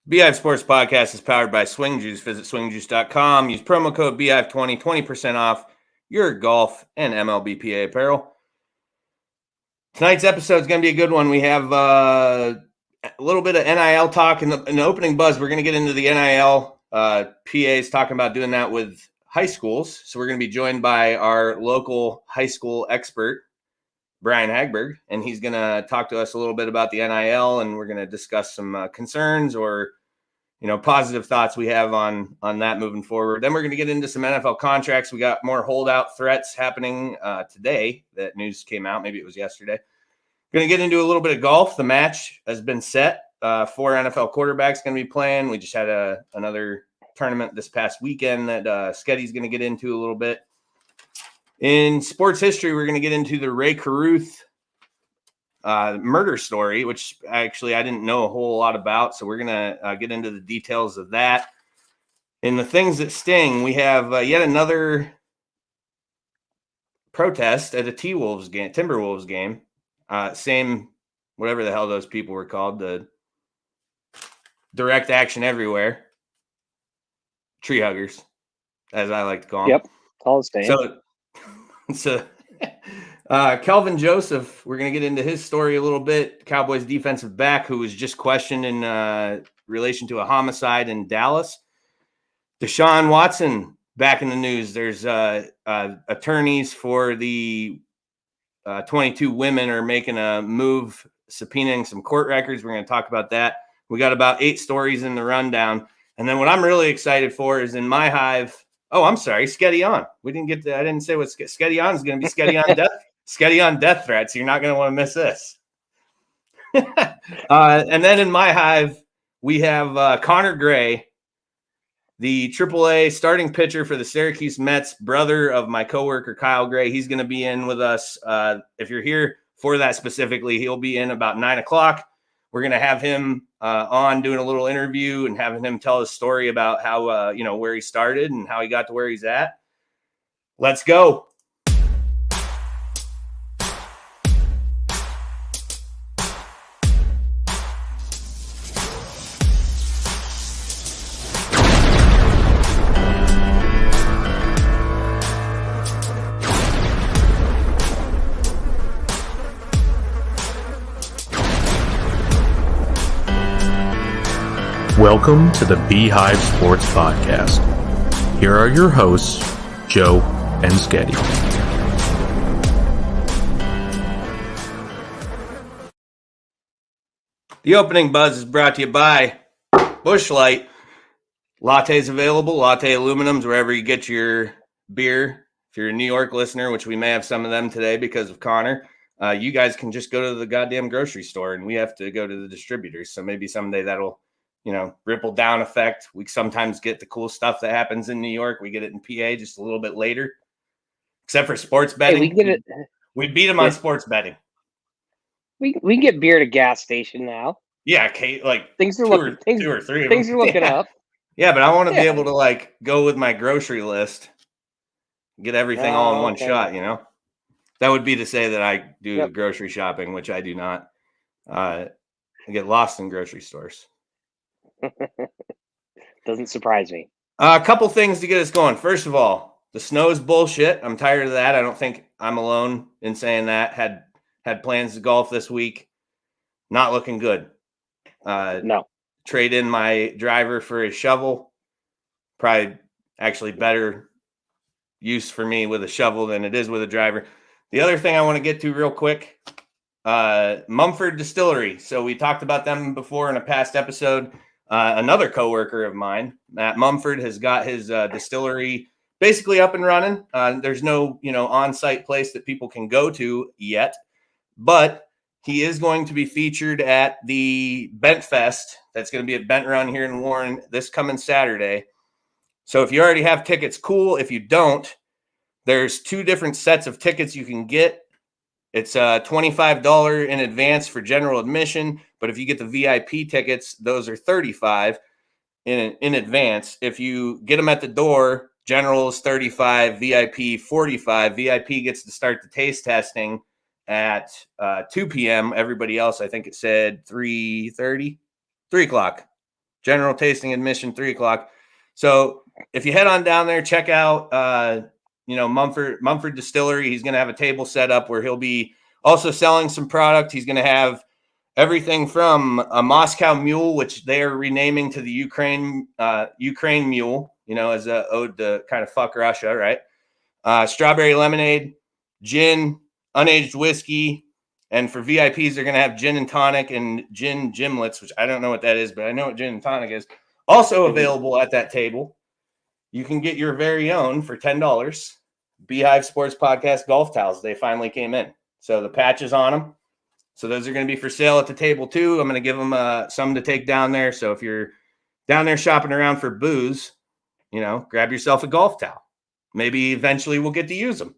Beehive Sports Podcast is powered by Swing Juice. Visit swingjuice.com. Use promo code Beehive20, 20% off your golf and MLBPA apparel. Tonight's episode is going to be a good one. We have a little bit of NIL talk in the opening buzz. We're going to get into the NIL. PA's talking about doing that with high schools. So we're going to be joined by our local high school expert, Brian Hagberg, and he's going to talk to us a little bit about the NIL, and we're going to discuss some concerns or, positive thoughts we have on that moving forward. Then we're going to get into some NFL contracts. We got more holdout threats happening today. That news came out. Maybe it was yesterday. Going to get into a little bit of golf. The match has been set. 4 NFL quarterbacks going to be playing. We just had another tournament this past weekend that Sketty's going to get into a little bit. In sports history, we're going to get into the Ray Carruth murder story, which actually I didn't know a whole lot about. So we're going to get into the details of that. In the things that sting, we have yet another protest at a Timberwolves game. Same, whatever the hell those people were called, the direct action everywhere. Tree huggers, as I like to call them. Yep, call it staying. So Kelvin Joseph, we're going to get into his story a little bit. Cowboys defensive back who was just questioned in relation to a homicide in Dallas. Deshaun Watson back in the news. There's attorneys for the 22 women are making a move, subpoenaing some court records. We're going to talk about that. We got about 8 stories in the rundown. And then what I'm really excited for is in my hive. Oh, I'm sorry, Sketty on. We didn't get to, I didn't say what Sketty on is going to be. Sketty on death. Sketty on death threats. You're not going to want to miss this. And then in my hive, we have Connor Gray, the AAA starting pitcher for the Syracuse Mets, brother of my coworker Kyle Gray. He's going to be in with us. If you're here for that specifically, he'll be in about 9:00. We're going to have him on doing a little interview and having him tell his story about how, where he started and how he got to where he's at. Let's go. Welcome to the Beehive Sports Podcast. Here are your hosts, Joe and Sketty. The opening buzz is brought to you by Busch Light. Lattes available, latte aluminums, wherever you get your beer. If you're a New York listener, which we may have some of them today because of Connor, you guys can just go to the goddamn grocery store and we have to go to the distributors. So maybe someday that'll ripple down effect. We sometimes get the cool stuff that happens in New York. We get it in PA just a little bit later, except for sports betting. Hey, we get it. We beat them on sports betting. We can get beer at a gas station now. Yeah, Kate. Like things are two or three. Things are looking up. Yeah, but I want to be able to go with my grocery list, get everything all in one shot. That would be to say that I do grocery shopping, which I do not. I get lost in grocery stores. Doesn't surprise me. A couple things to get us going. First of all, the snow is bullshit. I'm tired of that. I don't think I'm alone in saying that. Had plans to golf this week. Not looking good. No. Trade in my driver for a shovel. Probably actually better use for me with a shovel than it is with a driver. The other thing I want to get to real quick, Mumford Distillery. So we talked about them before in a past episode. Another coworker of mine, Matt Mumford, has got his distillery basically up and running. There's no, on-site place that people can go to yet, but he is going to be featured at the Bent Fest. That's going to be at Bent Run here in Warren this coming Saturday. So if you already have tickets, cool. If you don't, there's 2 different sets of tickets you can get. It's $25 in advance for general admission, but if you get the VIP tickets, those are $35 in advance. If you get them at the door, general is $35, VIP $45. VIP gets to start the taste testing at 2 p.m. Everybody else, I think it said 3 o'clock. General tasting admission 3:00. So if you head on down there, check out Mumford Distillery. He's going to have a table set up where he'll be also selling some product. He's going to have everything from a Moscow Mule, which they are renaming to the Ukraine Mule, as a ode to kind of fuck Russia, right? Strawberry lemonade, gin, unaged whiskey, and for VIPs, they're going to have gin and tonic and gin gimlets, which I don't know what that is, but I know what gin and tonic is. Also available at that table, you can get your very own for $10 Beehive Sports Podcast golf towels. They finally came in. So the patch is on them. So those are going to be for sale at the table too. I'm going to give them some to take down there. So if you're down there shopping around for booze, grab yourself a golf towel. Maybe eventually we'll get to use them.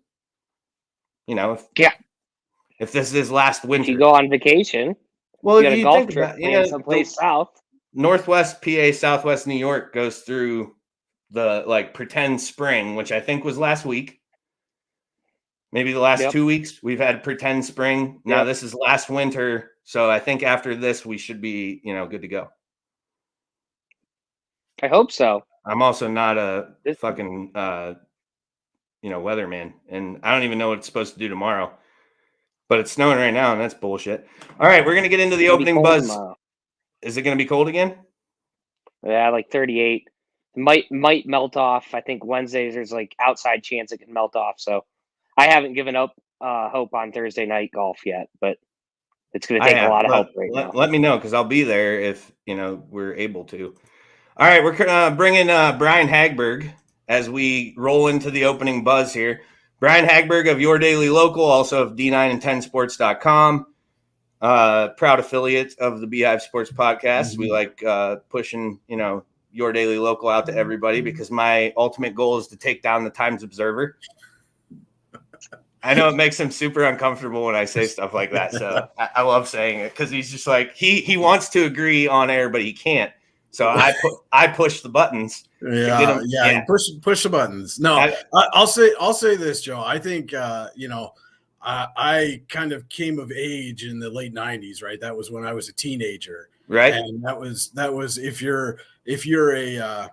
If this is last winter. If you go on vacation, well, you got a golf trip someplace south. Northwest PA, Southwest New York goes through the pretend spring, which I think was last week. Maybe the last 2 weeks we've had pretend spring. Now this is last winter. So I think after this, we should be, good to go. I hope so. I'm also not a fucking, weatherman, and I don't even know what it's supposed to do tomorrow, but it's snowing right now, and that's bullshit. All right, we're going to get into the opening buzz. Tomorrow. Is it going to be cold again? Yeah, like 38. Might melt off. I think Wednesdays there's outside chance it can melt off. So I haven't given up hope on Thursday night golf yet, but it's going to take a lot of help right now. Let me know, because I'll be there if we're able to. All right, we're bringing Brian Hagberg as we roll into the opening buzz here. Brian Hagberg of Your Daily Local, also of D9and10sports.com. Proud affiliate of the Beehive Sports Podcast. Mm-hmm. We like pushing, Your Daily Local out to everybody, because my ultimate goal is to take down the Times Observer. I know it makes him super uncomfortable when I say stuff like that. So I love saying it, because he's just like, he wants to agree on air, but he can't. So I push the buttons. Yeah. Push the buttons. No, I'll say this, Joe. I think I kind of came of age in the late 90s, right? That was when I was a teenager, right? And that was if you're a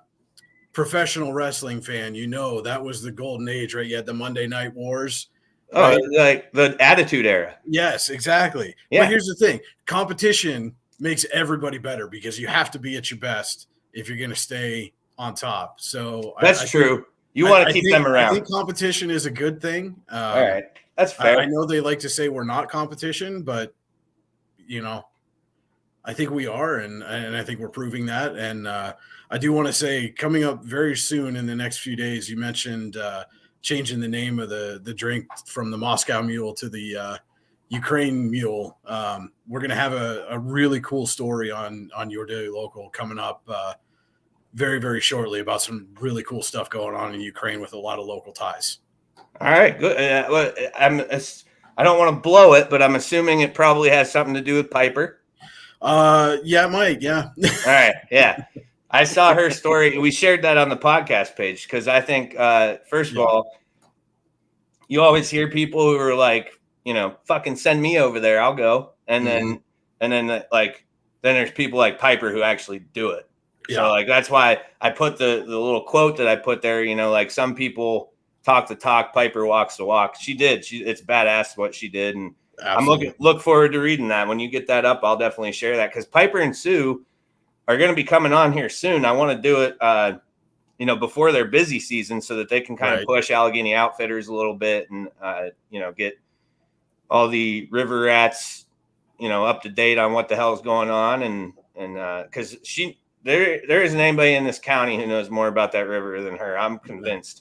professional wrestling fan, that was the golden age, right? You had the Monday Night Wars. Oh, like the Attitude Era. Yes, exactly. Yeah. But here's the thing: competition makes everybody better, because you have to be at your best if you're going to stay on top. So that's true. You want to keep them around. I think competition is a good thing. All right. That's fair. I know they like to say we're not competition, but I think we are, and I think we're proving that. And I do want to say, coming up very soon in the next few days, you mentioned changing the name of the drink from the Moscow Mule to the Ukraine Mule. We're going to have a really cool story on Your Daily Local coming up very, very shortly about some really cool stuff going on in Ukraine with a lot of local ties. All right, good. I don't want to blow it, but I'm assuming it probably has something to do with Piper. Yeah, it might. Yeah. All right. Yeah. I saw her story. We shared that on the podcast page, because I think, first of all, you always hear people who are like, fucking send me over there, I'll go. And then there's people like Piper who actually do it. Yeah. So that's why I put the little quote that I put there, some people talk the talk, Piper walks the walk. She did. It's badass what she did. And absolutely. I'm look forward to reading that. When you get that up, I'll definitely share that, because Piper and Sue are going to be coming on here soon. I want to do it, before their busy season, so that they can kind of push Allegheny Outfitters a little bit and, get all the river rats, up to date on what the hell is going on. And because there isn't anybody in this county who knows more about that river than her. I'm convinced.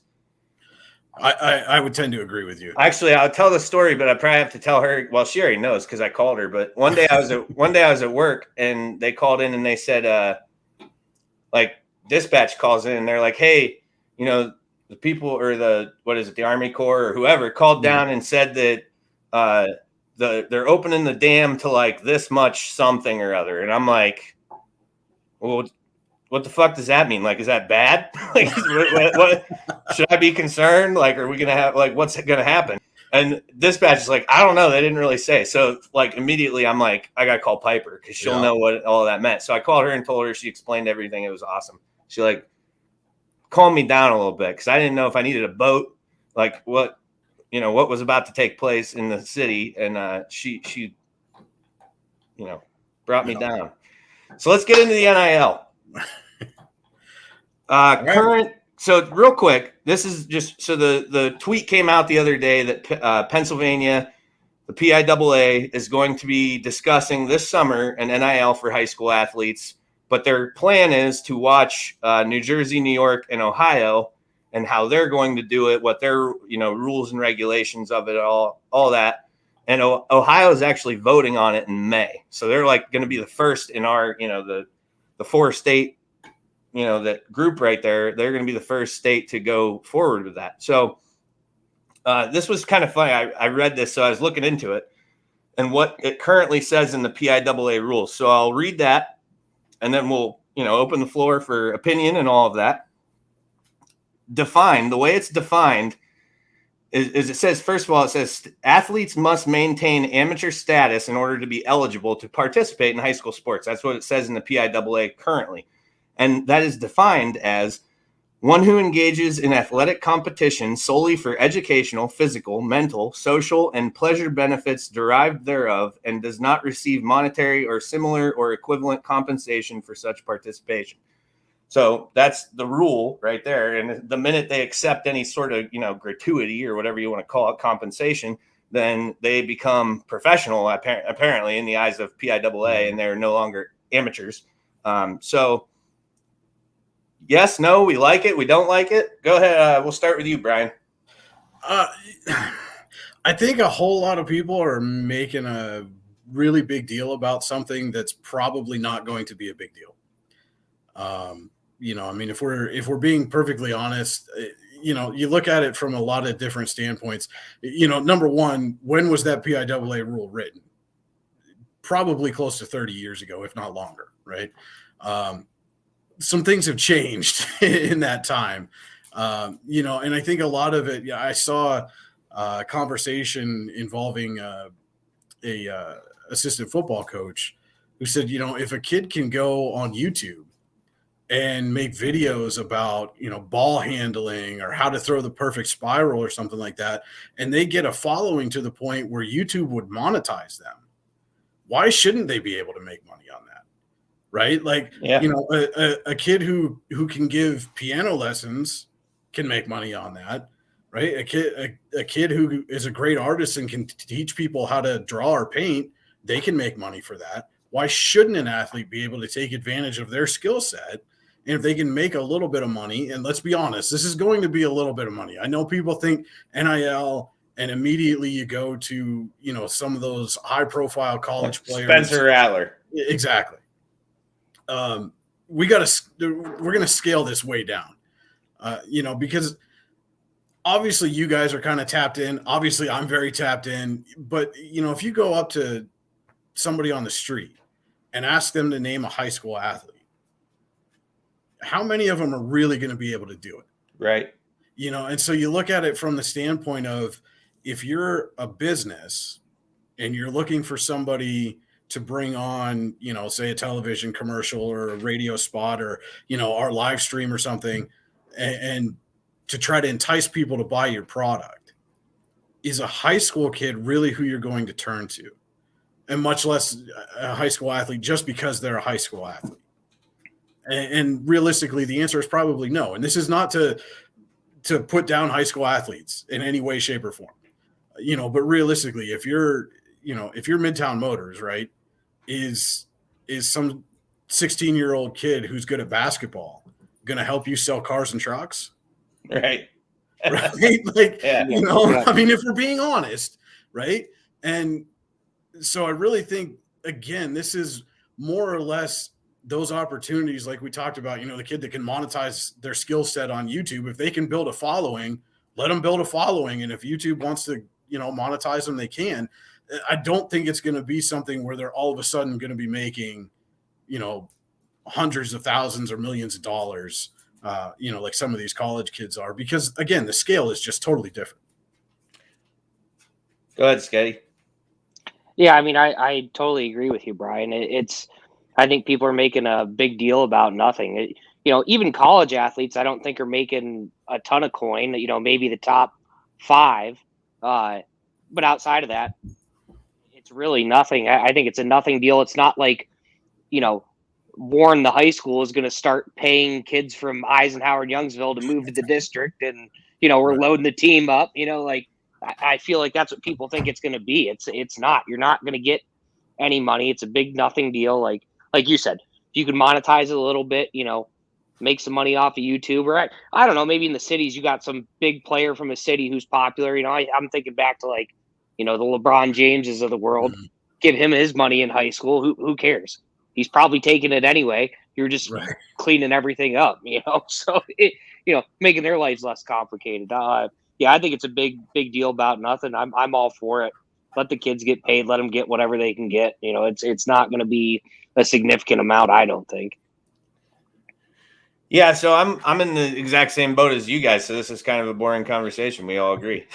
I would tend to agree with you. Actually, I'll tell the story, but I probably have to tell her. Well, she already knows, because I called her. But one day I was at work, and they called in and they said, dispatch calls in and they're like, hey, the people, or the Army Corps or whoever called down and said that they're opening the dam to this much something or other. And I'm like, well, what the fuck does that mean? Is that bad? What should I be concerned? Are we going to have, what's going to happen? And dispatch is like, I don't know. They didn't really say. So like immediately I'm like, I got to call Piper because she'll know what all of that meant. So I called her and told her, she explained everything. It was awesome. She like calmed me down a little bit because I didn't know if I needed a boat, like what was about to take place in the city. And she brought me down. So let's get into the NIL. Current. So real quick, this is just so the tweet came out the other day that Pennsylvania, the PIAA, is going to be discussing this summer an NIL for high school athletes. But their plan is to watch New Jersey, New York, and Ohio and how they're going to do it, what their rules and regulations of it, all that. And Ohio is actually voting on it in May, so they're like going to be the first in our the 4-state that group right there. They're going to be the first state to go forward with that. So this was kind of funny. I read this, so I was looking into it and what it currently says in the PIAA rules. So I'll read that, and then we'll open the floor for opinion and all of that. The way it's defined is it says, first of all, it says athletes must maintain amateur status in order to be eligible to participate in high school sports. That's what it says in the PIAA currently. And that is defined as one who engages in athletic competition solely for educational, physical, mental, social, and pleasure benefits derived thereof, and does not receive monetary or similar or equivalent compensation for such participation. So that's the rule right there. And the minute they accept any sort of, gratuity or whatever you want to call it, compensation, then they become professional, apparently, in the eyes of PIAA, and they're no longer amateurs. So yes, no, we like it. We don't like it. Go ahead. We'll start with you, Brian. I think a whole lot of people are making a really big deal about something that's probably not going to be a big deal. If we're being perfectly honest, you look at it from a lot of different standpoints. Number one, when was that PIAA rule written? Probably close to 30 years ago, if not longer, right? Some things have changed in that time, and I think a lot of it. I saw a conversation involving a assistant football coach who said, if a kid can go on YouTube and make videos about, ball handling or how to throw the perfect spiral or something like that, and they get a following to the point where YouTube would monetize them, why shouldn't they be able to make money on that? Right? Like, a kid who can give piano lessons can make money on that, right? A kid who is a great artist and can teach people how to draw or paint, they can make money for that. Why shouldn't an athlete be able to take advantage of their skill set? And if they can make a little bit of money, and let's be honest, this is going to be a little bit of money. I know people think NIL, and immediately you go to, some of those high-profile college players. Spencer Rattler. Exactly. We're going to scale this way down, because obviously you guys are kind of tapped in. Obviously I'm very tapped in, but if you go up to somebody on the street and ask them to name a high school athlete, how many of them are really going to be able to do it? Right. And so you look at it from the standpoint of, if you're a business and you're looking for somebody to bring on, say a television commercial or a radio spot or, our live stream or something, and to try to entice people to buy your product, is a high school kid really who you're going to turn to? And much less a high school athlete just because they're a high school athlete. And realistically, the answer is probably no. And this is not to put down high school athletes in any way, shape, or form. But realistically, if you're Midtown Motors, right, is some 16-year-old kid who's good at basketball going to help you sell cars and trucks? Right. Right. Like, yeah. If we're being honest, right. And so I really think, again, this is more or less those opportunities, like we talked about, the kid that can monetize their skill set on YouTube. If they can build a following, let them build a following. And if YouTube wants to, monetize them, they can. I don't think it's going to be something where they're all of a sudden going to be making, hundreds of thousands or millions of dollars, like some of these college kids are, because again, the scale is just totally different. Go ahead, Sketty. Yeah, I mean, I totally agree with you, Brian. I think people are making a big deal about nothing. Even college athletes, I don't think are making a ton of coin. Maybe the top 5, but outside of that, it's really nothing. I think it's a nothing deal. It's not like, Warren, the high school, is going to start paying kids from Eisenhower and Youngsville to move to the district, and we're loading the team up. I feel like that's what people think it's going to be. It's not. You're not going to get any money. It's a big nothing deal. Like you said, if you could monetize it a little bit, make some money off of YouTube, or I don't know, maybe in the cities you got some big player from a city who's popular. I'm thinking back to the LeBron Jameses of the world. Mm-hmm. Give him his money in high school. Who cares? He's probably taking it anyway. You're just cleaning everything up, So making their lives less complicated. Yeah, I think it's a big deal about nothing. I'm all for it. Let the kids get paid. Let them get whatever they can get. It's not going to be a significant amount, I don't think. Yeah, so I'm in the exact same boat as you guys. So this is kind of a boring conversation. We all agree,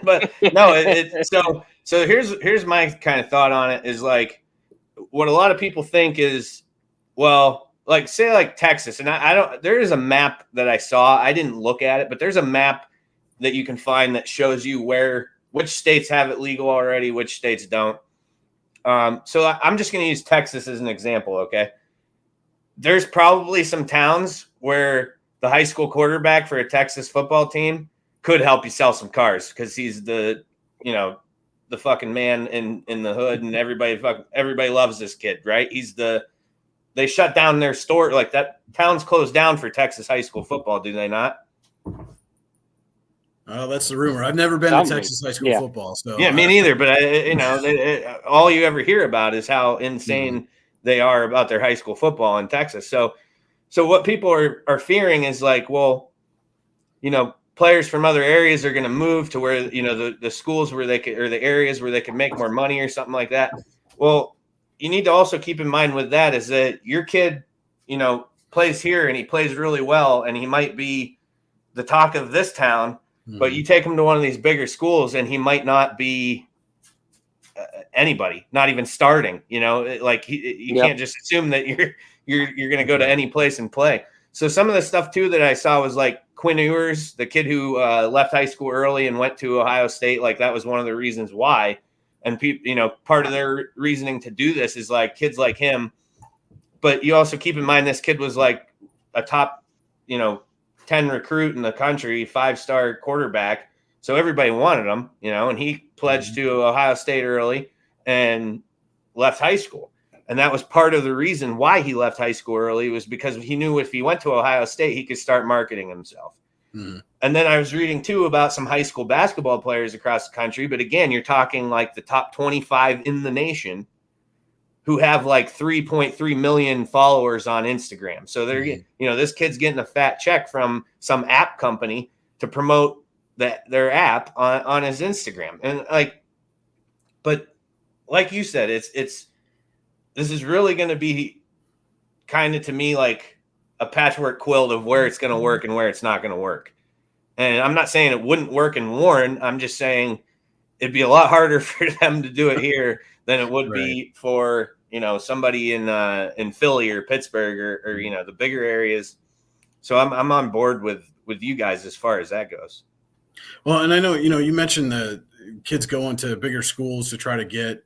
but no. So here's my kind of thought on it is like what a lot of people think is, well, like say like Texas, and I don't. There is a map that I saw. I didn't look at it, but there's a map that you can find that shows you which states have it legal already, which states don't. So I'm just going to use Texas as an example, okay? There's probably some towns where the high school quarterback for a Texas football team could help you sell some cars because he's the fucking man in the hood, and everybody loves this kid, right? They shut down their store, like that town's closed down for Texas high school football, do they not? Oh, that's the rumor. I've never been to Texas high school football, so yeah, me neither. But all you ever hear about is how insane they are about their high school football in Texas. So what people are fearing is like, well, players from other areas are going to move to where the schools where they could, or the areas where they can make more money or something like that. Well, you need to also keep in mind with that is that your kid, plays here and he plays really well, and he might be the talk of this town. But you take him to one of these bigger schools, and he might not be anybody, not even starting. You can't just assume that you're going to go to any place and play. So some of the stuff too that I saw was like Quinn Ewers, the kid who left high school early and went to Ohio State. Like that was one of the reasons why. And people, part of their reasoning to do this is like kids like him. But you also keep in mind this kid was like a top, 10 recruit in the country, 5-star quarterback. So everybody wanted him, and he pledged to Ohio State early and left high school. And that was part of the reason why he left high school early was because he knew if he went to Ohio State, he could start marketing himself. And then I was reading too about some high school basketball players across the country. But again, you're talking like the top 25 in the nation who have like 3.3 million followers on Instagram. So they're, this kid's getting a fat check from some app company to promote their app on his Instagram. And but like you said, this is really going to be kind of to me like a patchwork quilt of where it's going to work and where it's not going to work. And I'm not saying it wouldn't work in Warren. I'm just saying it'd be a lot harder for them to do it here than it would be for, somebody in Philly or Pittsburgh or the bigger areas. So I'm on board with you guys as far as that goes. Well, and I know, you mentioned the kids going to bigger schools to try to get,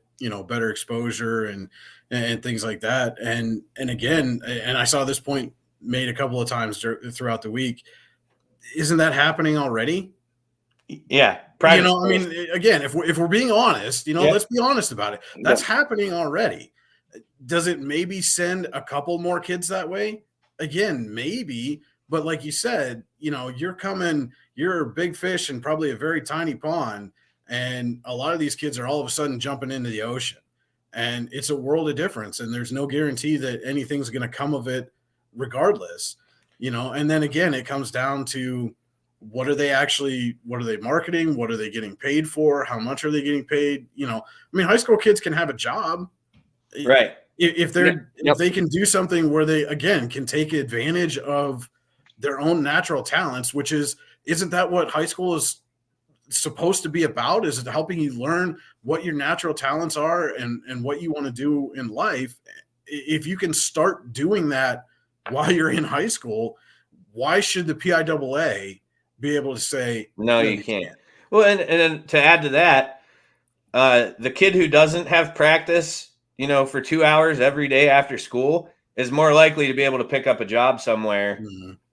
better exposure and things like that. And again, and I saw this point made a couple of times throughout the week. Isn't that happening already? Yeah. Again, if we're being honest, let's be honest about it. That's happening already. Does it maybe send a couple more kids that way? Again, maybe, but like you said, you're a big fish in probably a very tiny pond, and a lot of these kids are all of a sudden jumping into the ocean, and it's a world of difference, and there's no guarantee that anything's going to come of it regardless, and then again, it comes down to what are they marketing? What are they getting paid for? How much are they getting paid? High school kids can have a job. Right. If they can do something where they, again, can take advantage of their own natural talents, which isn't that what high school is supposed to be about? Is it helping you learn what your natural talents are and what you want to do in life? If you can start doing that while you're in high school, why should the PIAA be able to say, no, you can't. Well, and then to add to that, the kid who doesn't have practice, for 2 hours every day after school is more likely to be able to pick up a job somewhere,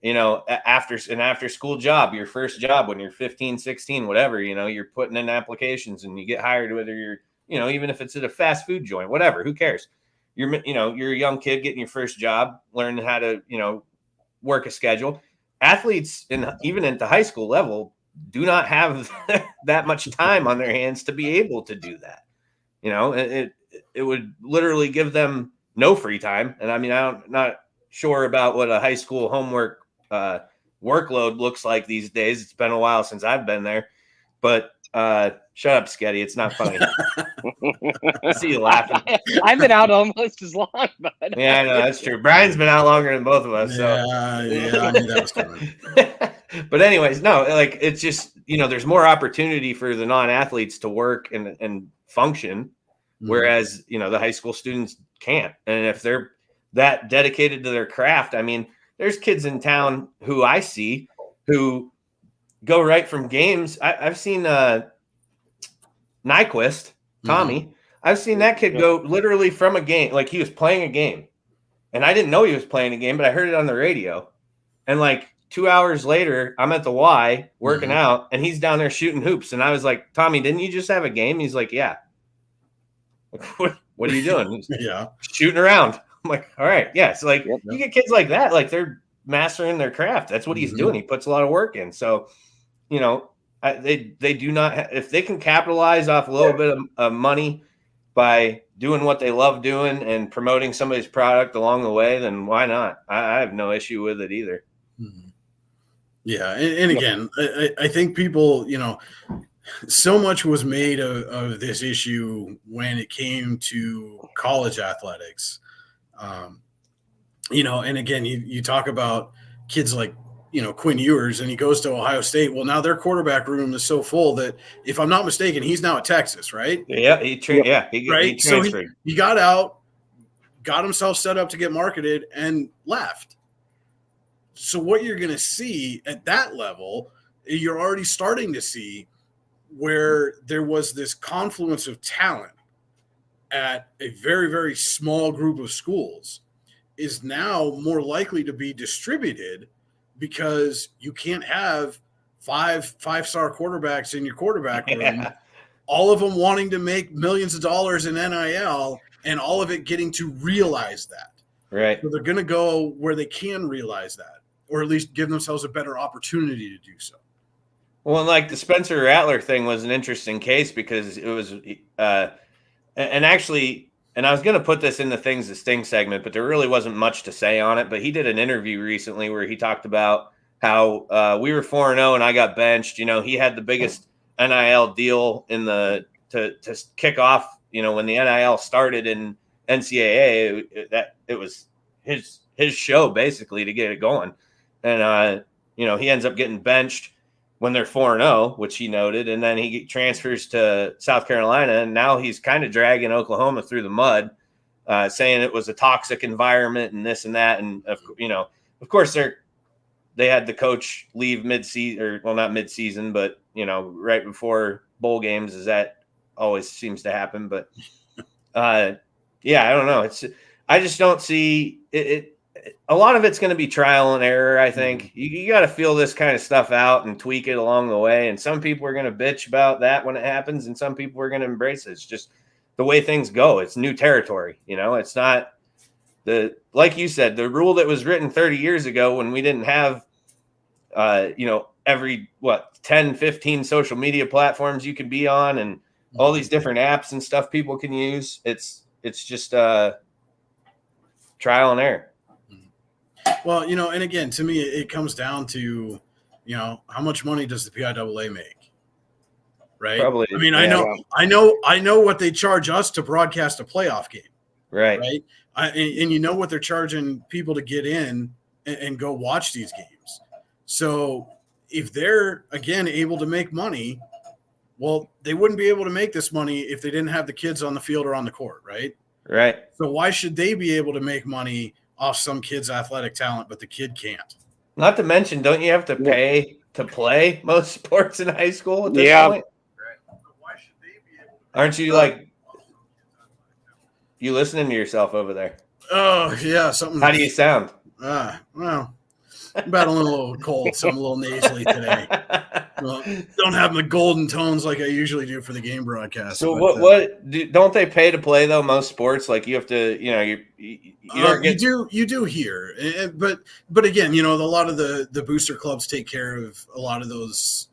after an after school job, your first job when you're 15, 16, whatever, you're putting in applications and you get hired, whether you're, even if it's at a fast food joint, whatever, who cares? You're a young kid getting your first job, learning how to, work a schedule. Athletes even at the high school level do not have that much time on their hands to be able to do that. It would literally give them no free time. And I mean, I'm not sure about what a high school homework workload looks like these days. It's been a while since I've been there, but shut up, Sketty. It's not funny. I see you laughing. I've been out almost as long, but yeah, I know that's true. Brian's been out longer than both of us. Yeah, I knew that was coming. But anyways, no, like it's just there's more opportunity for the non-athletes to work and function, whereas the high school students can't. And if they're that dedicated to their craft, I mean, there's kids in town who I see who go right from games. I've seen Nyquist, Tommy. I've seen that kid go literally from a game, like he was playing a game. And I didn't know he was playing a game, but I heard it on the radio. And like 2 hours later, I'm at the Y working out, and he's down there shooting hoops. And I was like, Tommy, didn't you just have a game? He's like, yeah. What are you doing? He's shooting around. I'm like, all right. Yeah. So like you get kids like that, like they're mastering their craft. That's what he's doing. He puts a lot of work in. So, they do not if they can capitalize off a little bit of money by doing what they love doing and promoting somebody's product along the way, then why not? I have no issue with it either. Yeah. And again, I think people, so much was made of this issue when it came to college athletics. And again, you talk about kids like, Quinn Ewers, and he goes to Ohio State. Well, now their quarterback room is so full that, if I'm not mistaken, he's now at Texas, right? Yeah, he transferred. So he got out, got himself set up to get marketed, and left. So what you're going to see at that level, you're already starting to see where there was this confluence of talent at a very, very small group of schools is now more likely to be distributed, because you can't have five-star quarterbacks in your quarterback room, all of them wanting to make millions of dollars in NIL, and all of it getting to realize that. Right. So they're going to go where they can realize that, or at least give themselves a better opportunity to do so. Well, like the Spencer Rattler thing was an interesting case, because it was and I was going to put this in the Things That Sting segment, but there really wasn't much to say on it. But he did an interview recently where he talked about how we were 4-0 and I got benched. He had the biggest NIL deal to kick off, when the NIL started in NCAA, that it was his show basically to get it going. And, he ends up getting benched when they're 4-0, which he noted, and then he transfers to South Carolina, and now he's kind of dragging Oklahoma through the mud, saying it was a toxic environment and this and that. And, of course, they had the coach leave mid-season, or, well, not mid-season, but, right before bowl games, as that always seems to happen. But, I don't know. I just don't see it. A lot of it's going to be trial and error, I think. You got to feel this kind of stuff out and tweak it along the way. And some people are going to bitch about that when it happens, and some people are going to embrace it. It's just the way things go. It's new territory. It's not like you said, the rule that was written 30 years ago when we didn't have, every 10, 15 social media platforms you could be on, and all these different apps and stuff people can use. It's just trial and error. Well, and again, to me, it comes down to, how much money does the PIAA make? Right. Probably. I mean, yeah. I know what they charge us to broadcast a playoff game. Right. Right. And what they're charging people to get in and go watch these games. So if they're, again, able to make money, Well, they wouldn't be able to make this money if they didn't have the kids on the field or on the court, right? Right. So why should they be able to make money off some kid's athletic talent, but the kid can't? Not to mention, don't you have to pay to play most sports in high school at this point? Right. So why should they be able to Aren't you like you listening to yourself over there? Oh, yeah. Something. How do you sound? Well, I'm battling a little cold, so I'm a little nasally today. Well, don't have the golden tones like I usually do for the game broadcast. So but, don't they pay to play though? Most sports, like you have to, you don't get. You do here, but again, a lot of the booster clubs take care of a lot of those,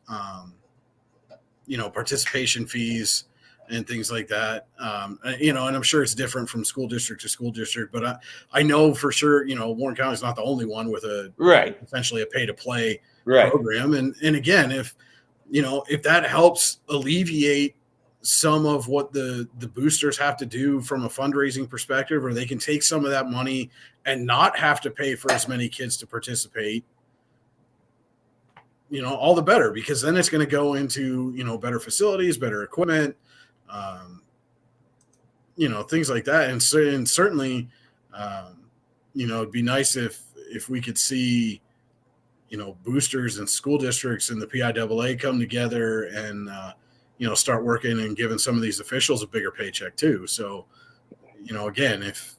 participation fees and things like that. And I'm sure it's different from school district to school district, but I know for sure, Warren County is not the only one with essentially a pay to play program. And again, if that helps alleviate some of what the boosters have to do from a fundraising perspective, or they can take some of that money and not have to pay for as many kids to participate, all the better, because then it's going to go into, better facilities, better equipment, things like that. And certainly, it'd be nice if we could see, boosters and school districts and the PIAA come together and, start working and giving some of these officials a bigger paycheck too. So, again, if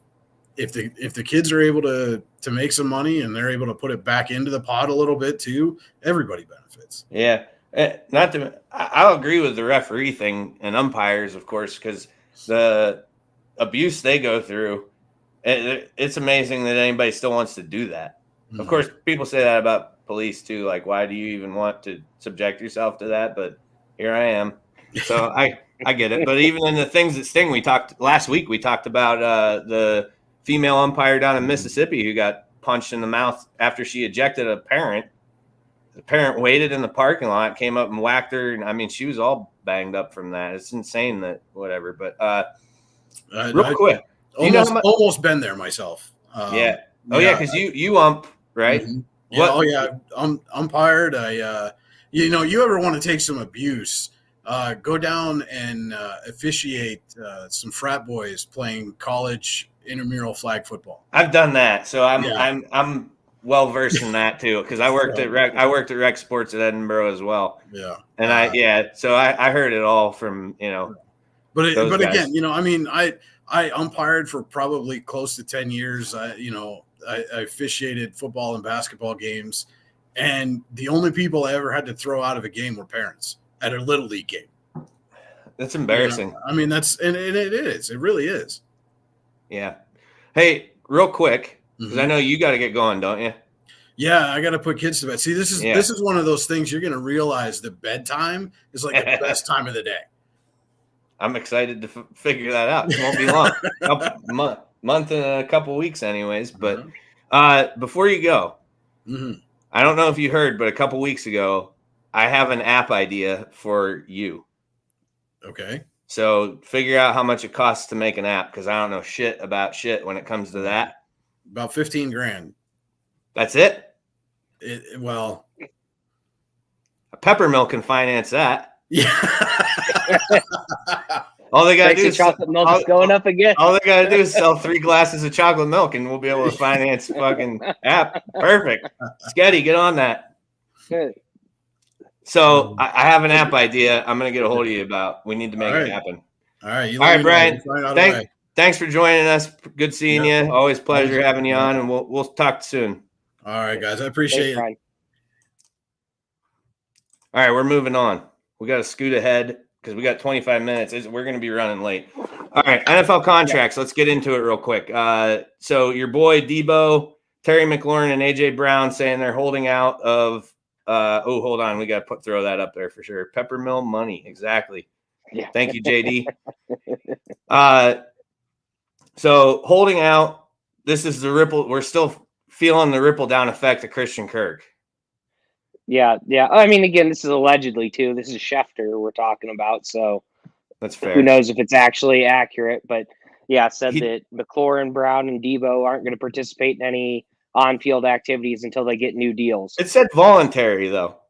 the kids are able to make some money and they're able to put it back into the pot a little bit too, everybody benefits. Yeah. I'll agree with the referee thing and umpires, of course, because the abuse they go through, it's amazing that anybody still wants to do that. Mm-hmm. Of course, people say that about police too. Like, why do you even want to subject yourself to that? But here I am. So I get it. But even in the things that sting, last week, we talked about the female umpire down in Mississippi who got punched in the mouth after she ejected a parent. The parent waited in the parking lot, came up and whacked her. And I mean, she was all banged up from that. It's insane that whatever. But real quick, almost been there myself. Yeah. Oh yeah, because you ump, right? Mm-hmm. Yeah. I'm umpired. You ever want to take some abuse? Go down and officiate some frat boys playing college intramural flag football. I've done that, so I'm well versed in that too, because I worked at Rec Sports at Edinburgh as well. Yeah, and so I heard it all from But again, I umpired for probably close to 10 years. I officiated football and basketball games, and the only people I ever had to throw out of a game were parents at a little league game. That's embarrassing. That's and it is. It really is. Yeah. Hey, real quick, because I know you got to get going, don't you? Yeah, I got to put kids to bed. See, this is one of those things you're going to realize that bedtime is like the best time of the day. I'm excited to figure that out. It won't be long. Month and a couple weeks anyways. But before you go, I don't know if you heard, but a couple weeks ago, I have an app idea for you. Okay. So figure out how much it costs to make an app, because I don't know shit about shit when it comes to that. About $15,000. That's it? Well, a Peppermill can finance that. Yeah. All they gotta do is chocolate milk is going up again. All they gotta do is sell 3 glasses of chocolate milk, and we'll be able to finance fucking app. Perfect. Sketty, get on that. Good. So I have an app idea I'm going to get a hold of you about. We need to make it happen. All right. All right, Brian. Thanks for joining us. Good seeing you. Always pleasure having you on, and we'll talk soon. All right, guys. I appreciate it. Brian. All right, we're moving on. We got to scoot ahead because we got 25 minutes. We're going to be running late. All right, NFL contracts. Let's get into it real quick. So your boy Debo, Terry McLaurin, and AJ Brown saying they're holding out of hold on. We got to throw that up there for sure. Peppermill money. Exactly. Yeah. Thank you, JD. So holding out, this is the ripple. We're still feeling the ripple down effect of Christian Kirk. Yeah. I mean, again, this is allegedly too. This is Schefter we're talking about. So that's fair. Who knows if it's actually accurate, but said that McLaurin, Brown, and Debo aren't going to participate in any on-field activities until they get new deals. It said voluntary, though.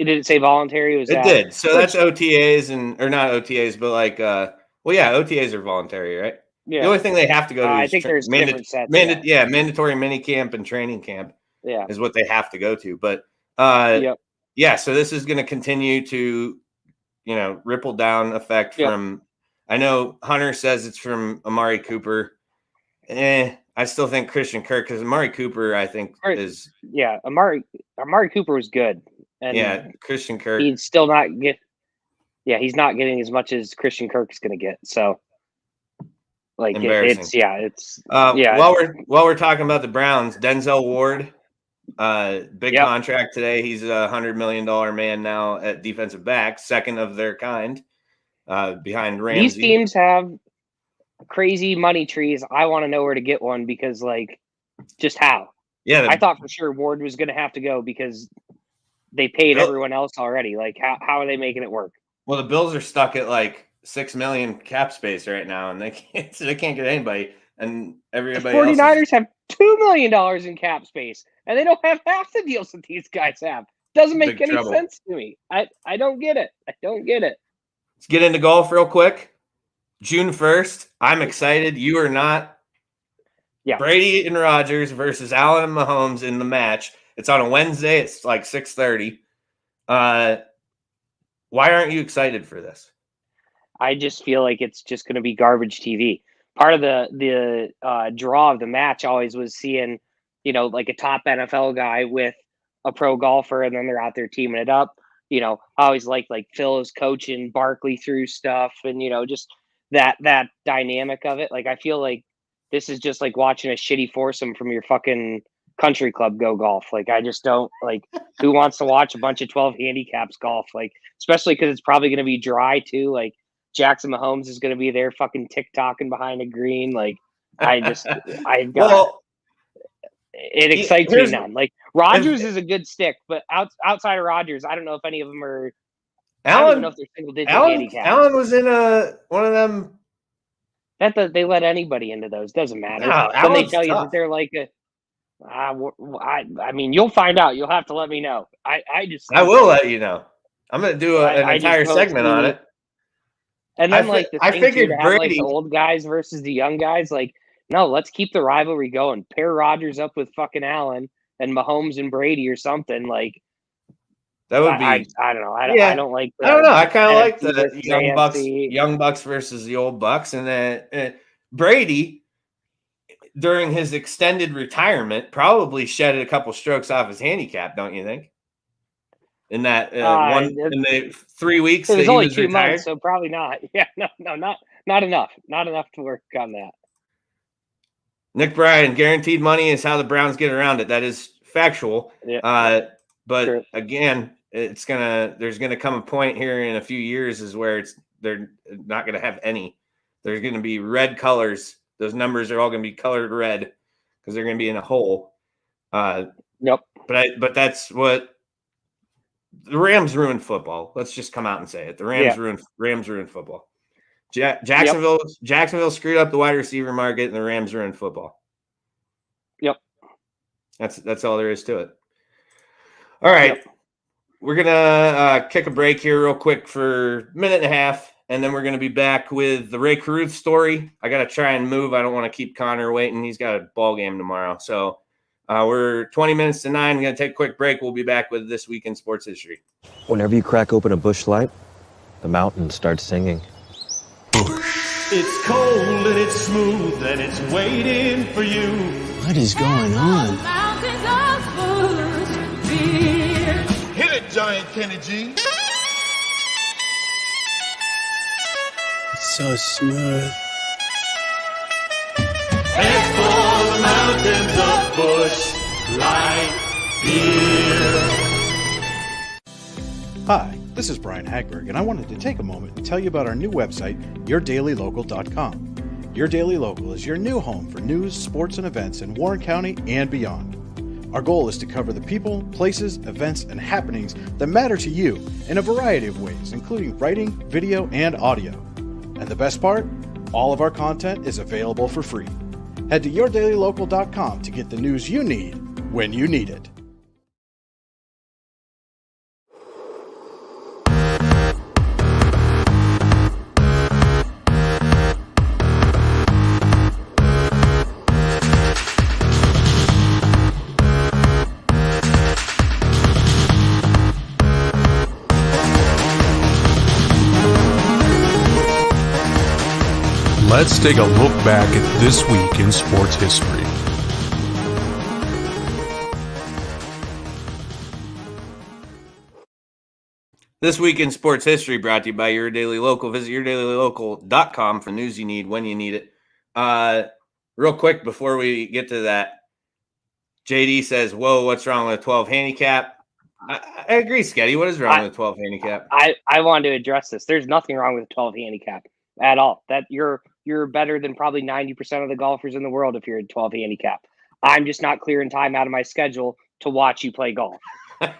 Did it say voluntary? Was It that? did. So that's OTAs or not OTAs, but OTAs are voluntary, right? Yeah. The only thing they have to go to I is think there's different sets. mandatory mini camp and training camp. Yeah, is what they have to go to. But yep. Yeah, so this is going to continue to, ripple down effect from. I know Hunter says it's from Amari Cooper. I still think Christian Kirk, because Amari Cooper, I think is. Yeah, Amari Cooper was good, and Christian Kirk. He's still not get. Yeah, he's not getting as much as Christian Kirk is going to get. So, like, embarrassing. it's. While we're talking about the Browns, Denzel Ward, big contract today. He's a $100 million man now at defensive back, second of their kind, behind Ramsey. These teams have crazy money trees. I want to know where to get one because, just how. Yeah, I thought for sure Ward was going to have to go because they paid everyone else already. Like, how are they making it work? Well, the Bills are stuck at $6 million cap space right now, and they can't get anybody. And everybody. The 49ers have $2 million in cap space, and they don't have half the deals that these guys have. Doesn't make any sense to me. I don't get it. I don't get it. Let's get into golf real quick. June 1st. I'm excited. You are not. Yeah. Brady and Rodgers versus Allen and Mahomes in the match. It's on a Wednesday. It's 6:30. Why aren't you excited for this? I just feel like it's just going to be garbage TV. Part of the draw of the match always was seeing, a top NFL guy with a pro golfer, and then they're out there teaming it up. I always liked Phil is coaching Barkley through stuff, and just that dynamic of it. I feel like this is just like watching a shitty foursome from your fucking country club go golf. I just don't who wants to watch a bunch of 12 handicaps golf? Especially because it's probably going to be dry too. Jackson Mahomes is going to be there fucking TikToking behind a green. It excites me now. Rodgers is a good stick, but outside of Rodgers, I don't know if any of them are. I don't even know if they're single digit handicaps. Allen was in one of them. They let anybody into those. Doesn't matter. No, when they tell you that they're I mean, you'll find out. You'll have to let me know. I will let you know. I'm going to do an entire segment on it. And then I figured Brady, the old guys versus the young guys. No, let's keep the rivalry going. Pair Rodgers up with fucking Allen and Mahomes and Brady or something. That would be. I don't know. I don't like. I don't know. I kind of like the young Bucks versus the old Bucks, and then Brady, during his extended retirement, probably shedded a couple strokes off his handicap. Don't you think? In that in the 3 weeks it was that only he was 2 retired? months, so probably not. Yeah, no, not enough. Not enough to work on that. Nick Bryan, guaranteed money is how the Browns get around it. That is factual. Yeah. But True. Again, there's gonna come a point here in a few years is where they're not gonna have any. There's gonna be red colors. Those numbers are all gonna be colored red because they're gonna be in a hole. Yep. But that's what the Rams ruined football. Let's just come out and say it. The Rams ruined football. Jacksonville screwed up the wide receiver market, and the Rams ruined football. Yep. That's all there is to it. All right. Yep. We're going to kick a break here real quick for a minute and a half, and then we're going to be back with the Ray Carruth story. I got to try and move. I don't want to keep Connor waiting. He's got a ball game tomorrow. So we're 20 minutes to 9. We're going to take a quick break. We'll be back with This Week in Sports History. Whenever you crack open a bush light, the mountain starts singing. It's cold and it's smooth and it's waiting for you. What is going on? Hit it, Giant Kenny G. It's so smooth. Head for the mountains of Bush Light Beer. Hi, this is Brian Hagberg, and I wanted to take a moment and tell you about our new website, yourdailylocal.com. Your Daily Local is your new home for news, sports, and events in Warren County and beyond. Our goal is to cover the people, places, events, and happenings that matter to you in a variety of ways, including writing, video, and audio. And the best part? All of our content is available for free. Head to yourdailylocal.com to get the news you need when you need it. let's take a look back at this week in sports history. This week in sports history brought to you by Your Daily Local. Visit yourdailylocal.com for news you need when you need it. Real quick before we get to that, JD says, whoa, what's wrong with a 12 handicap? I agree, Sketty. What is wrong with a 12 handicap? I wanted to address this. There's nothing wrong with a 12 handicap at all. That you're better than probably 90% of the golfers in the world if you're a 12 handicap. I'm just not clearing time out of my schedule to watch you play golf.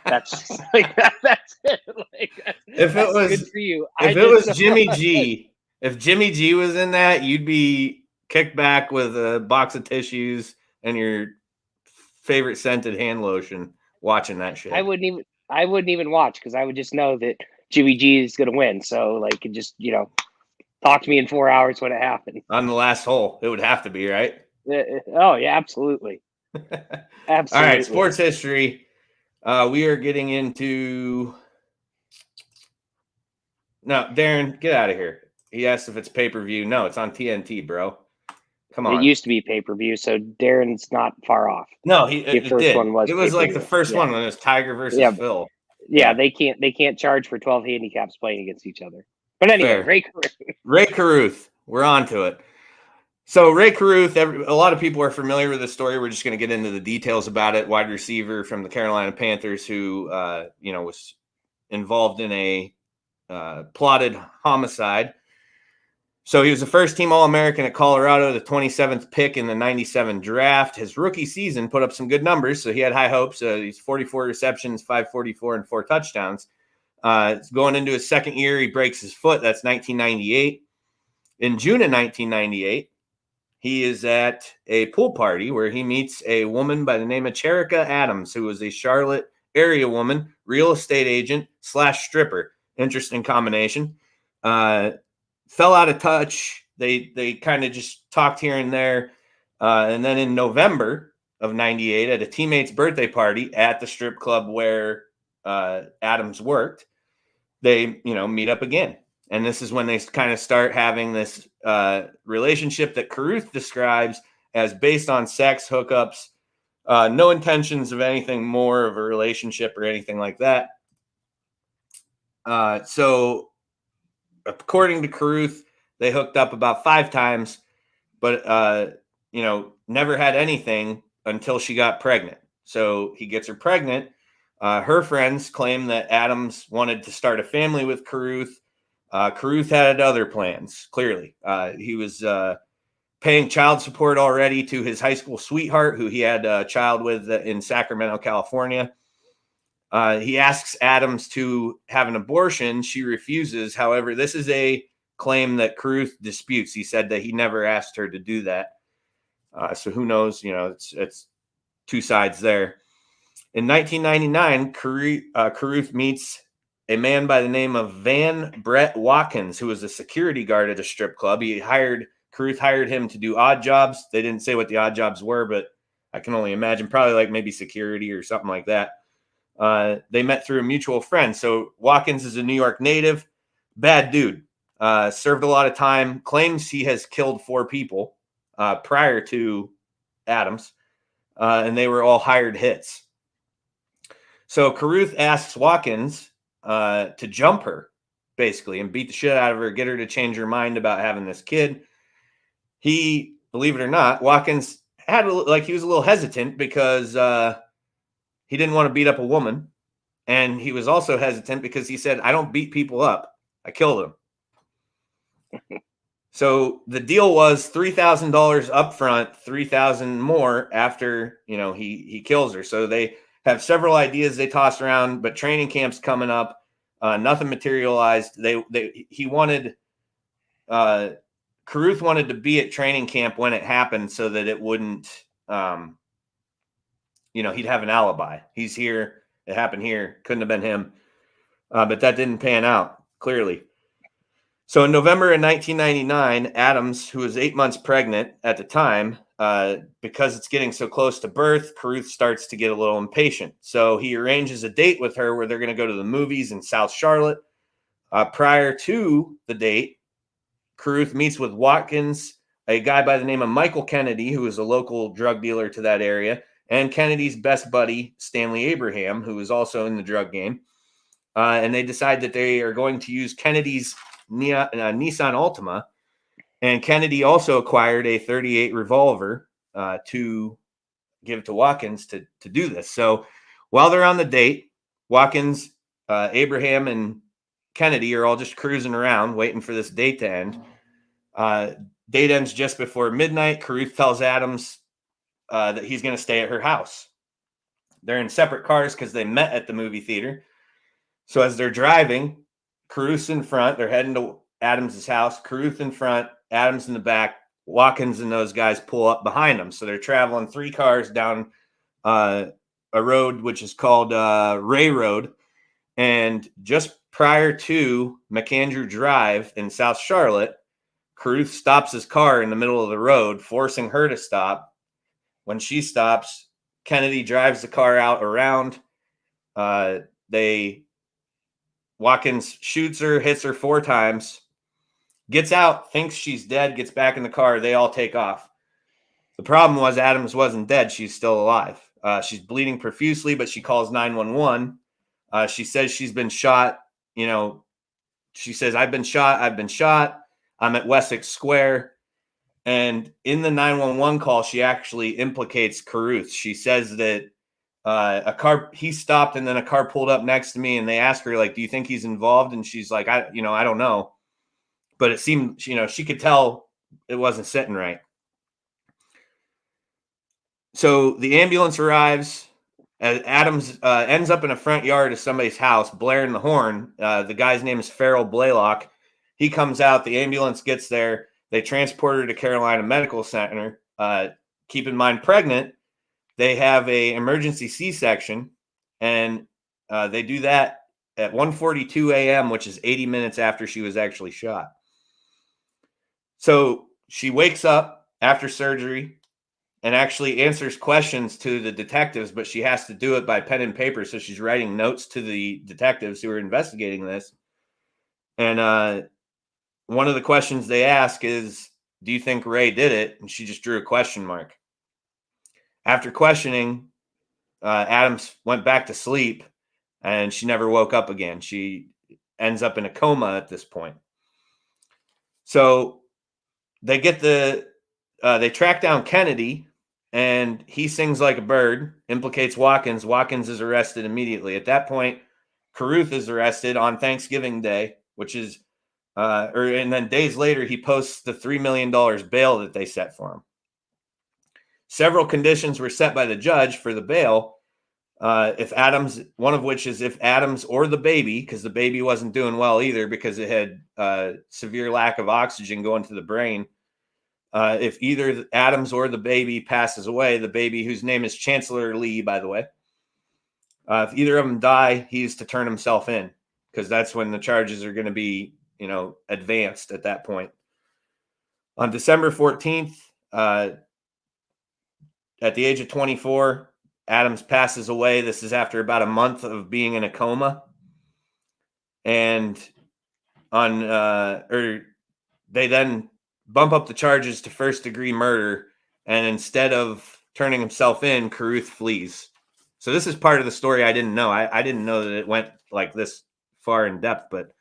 That's just like that's it. Like, if it was good for you. If it was Jimmy G, if Jimmy G was in that, you'd be kicked back with a box of tissues and your favorite scented hand lotion watching that shit. I wouldn't even watch because I would just know that Jimmy G is gonna win. So like just talk to me in 4 hours when it happens. On the last hole. It would have to be, right? Oh yeah, absolutely. Absolutely. All right, sports history. We are getting into. No, Darren, get out of here. He asked if it's pay-per-view. No, it's on TNT, bro. Come on. It used to be pay-per-view, so Darren's not far off. No, the first one was. It was like the first one when it was Tiger versus Phil. Yeah, they can't charge for 12 handicaps playing against each other. But anyway, Ray Carruth. We're on to it. So Ray Carruth, a lot of people are familiar with the story. We're just going to get into the details about it. Wide receiver from the Carolina Panthers who, was involved in a plotted homicide. So he was a first-team All-American at Colorado, the 27th pick in the 97 draft. His rookie season put up some good numbers, so he had high hopes. He's 44 receptions, 544, and 4 touchdowns. Going into his second year, he breaks his foot. That's 1998. In June of 1998, he is at a pool party where he meets a woman by the name of Cherika Adams, who was a Charlotte area woman, real estate agent / stripper. Interesting combination. Fell out of touch. They kind of just talked here and there. And then in November of 98, at a teammate's birthday party at the strip club where Adams worked, they, meet up again. And this is when they kind of start having this relationship that Carruth describes as based on sex, hookups, no intentions of anything more of a relationship or anything like that. So according to Carruth, they hooked up about 5 times, but, never had anything until she got pregnant. So he gets her pregnant. Her friends claim that Adams wanted to start a family with Carruth. Carruth had other plans, clearly. He was paying child support already to his high school sweetheart, who he had a child with in Sacramento, California. He asks Adams to have an abortion. She refuses. However, this is a claim that Carruth disputes. He said that he never asked her to do that. So who knows? It's two sides there. In 1999, Carruth meets a man by the name of Van Brett Watkins, who was a security guard at a strip club. Carruth hired him to do odd jobs. They didn't say what the odd jobs were, but I can only imagine probably like maybe security or something like that. They met through a mutual friend. So Watkins is a New York native, bad dude, served a lot of time, claims he has killed 4 people prior to Adams, and they were all hired hits. So Carruth asks Watkins to jump her, basically, and beat the shit out of her, get her to change her mind about having this kid. He, believe it or not, Watkins he was a little hesitant because he didn't want to beat up a woman. And he was also hesitant because he said, I don't beat people up. I kill them. So the deal was $3,000 up front, $3,000 more after, he kills her. So they have several ideas they toss around, but training camp's coming up. Nothing materialized. Carruth wanted to be at training camp when it happened so that it wouldn't, he'd have an alibi. He's here. It happened here. Couldn't have been him. But that didn't pan out, clearly. So in November of 1999, Adams, who was 8 months pregnant at the time, because it's getting so close to birth, Carruth starts to get a little impatient. So he arranges a date with her where they're going to go to the movies in South Charlotte. Prior to the date, Carruth meets with Watkins, a guy by the name of Michael Kennedy, who is a local drug dealer to that area, and Kennedy's best buddy, Stanley Abraham, who is also in the drug game. And they decide that they are going to use Kennedy's Nissan Altima. And Kennedy also acquired a .38 revolver to give to Watkins to do this. So while they're on the date, Watkins, Abraham, and Kennedy are all just cruising around waiting for this date to end. Date ends just before midnight. Carruth tells Adams that he's going to stay at her house. They're in separate cars because they met at the movie theater. So as they're driving, Carruth's in front. They're heading to Adams's house. Carruth in front, Adams in the back. Watkins and those guys pull up behind them. So they're traveling 3 cars down a road which is called Ray Road. And just prior to McAndrew Drive in South Charlotte, Carruth stops his car in the middle of the road, forcing her to stop. When she stops, Kennedy drives the car out around. Watkins shoots her, hits her 4 times, gets out, thinks she's dead, gets back in the car. They all take off. The problem was Adams wasn't dead. She's still alive. She's bleeding profusely, but she calls 911. She says she's been shot. She says, I've been shot. I'm at Wessex Square. And in the 911 call, she actually implicates Carruth. She says that he stopped and then a car pulled up next to me and they asked her, like, do you think he's involved? And she's like, I don't know. But it seemed, she could tell it wasn't sitting right. So the ambulance arrives. Adams ends up in a front yard of somebody's house, blaring the horn. The guy's name is Farrell Blaylock. He comes out. The ambulance gets there. They transport her to Carolina Medical Center. Keep in mind, pregnant. They have a emergency C-section, and they do that at 1:42 a.m., which is 80 minutes after she was actually shot. So she wakes up after surgery and actually answers questions to the detectives, but she has to do it by pen and paper. So she's writing notes to the detectives who are investigating this. And one of the questions they ask is, do you think Ray did it? And she just drew a question mark. After questioning, Adams went back to sleep and she never woke up again. She ends up in a coma at this point. So they they track down Kennedy, and he sings like a bird, implicates Watkins. Watkins is arrested immediately. At that point, Carruth is arrested on Thanksgiving Day, which is, and then days later, he posts the $3 million bail that they set for him. Several conditions were set by the judge for the bail. One of which is if Adams or the baby, because the baby wasn't doing well either because it had severe lack of oxygen going to the brain. If either Adams or the baby passes away, the baby, whose name is Chancellor Lee, by the way, if either of them die, he's to turn himself in, because that's when the charges are going to be, advanced at that point. On December 14th, at the age of 24, Adams passes away. This is after about a month of being in a coma. And they then bump up the charges to first-degree murder, and instead of turning himself in, Carruth flees. So this is part of the story I didn't know. I didn't know that it went like this far in depth, but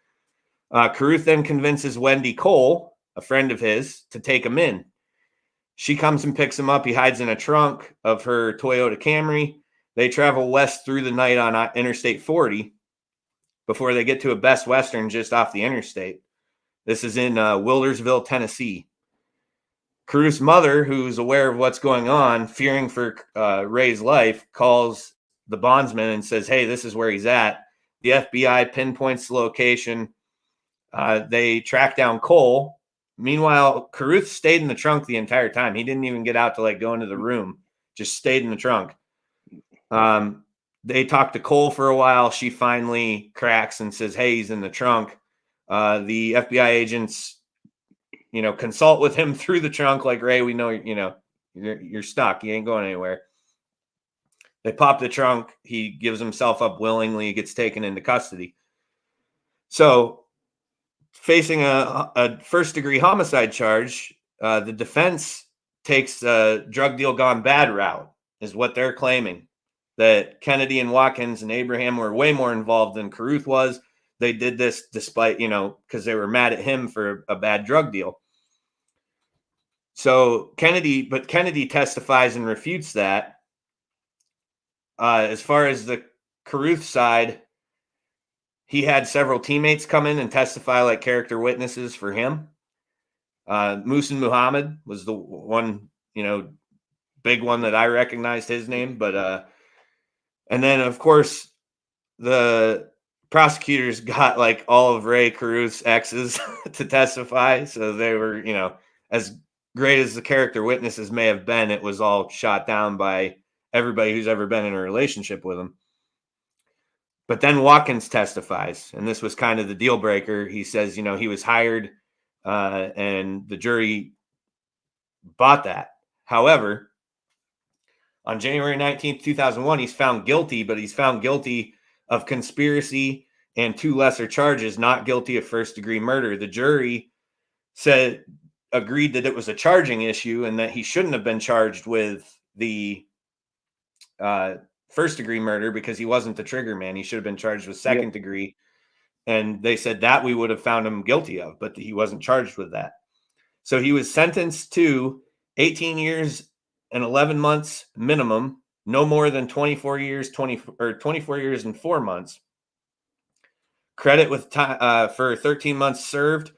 Carruth then convinces Wendy Cole, a friend of his, to take him in. She comes and picks him up. He hides in a trunk of her Toyota Camry. They travel west through the night on Interstate 40 before they get to a Best Western just off the interstate. This is in Wildersville, Tennessee. Carruth's mother, who's aware of what's going on, fearing for Ray's life, calls the bondsman and says, hey, this is where he's at. The FBI pinpoints the location. They track down Cole. Meanwhile, Carruth stayed in the trunk the entire time. He didn't even get out to go into the room, just stayed in the trunk. They talked to Cole for a while. She finally cracks and says, hey, he's in the trunk. The FBI agents, consult with him through the trunk, like, Ray, we know, you're stuck. You ain't going anywhere. They pop the trunk. He gives himself up willingly. He gets taken into custody. So facing a first-degree homicide charge. The defense takes a drug deal gone bad route, is what they're claiming. That Kennedy and Watkins and Abraham were way more involved than Carruth was. They did this despite, because they were mad at him for a bad drug deal. So Kennedy testifies and refutes that. As far as the Carruth side, he had several teammates come in and testify like character witnesses for him. Muhsin Muhammad was the one, big one that I recognized his name. But and then, of course, the prosecutors got like all of Ray Carruth's exes to testify. So they were, as great as the character witnesses may have been, it was all shot down by everybody who's ever been in a relationship with him. But then Watkins testifies, and this was kind of the deal breaker. He says, he was hired and the jury bought that. However, on January 19th, 2001, he's found guilty, but he's found guilty of conspiracy and 2 lesser charges, not guilty of first-degree murder. The jury agreed that it was a charging issue and that he shouldn't have been charged with the first-degree murder because he wasn't the trigger man. He should have been charged with second degree. And they said that we would have found him guilty of, but he wasn't charged with that. So he was sentenced to 18 years and 11 months minimum, no more than 24 years and 4 months. Credit with time for 13 months served.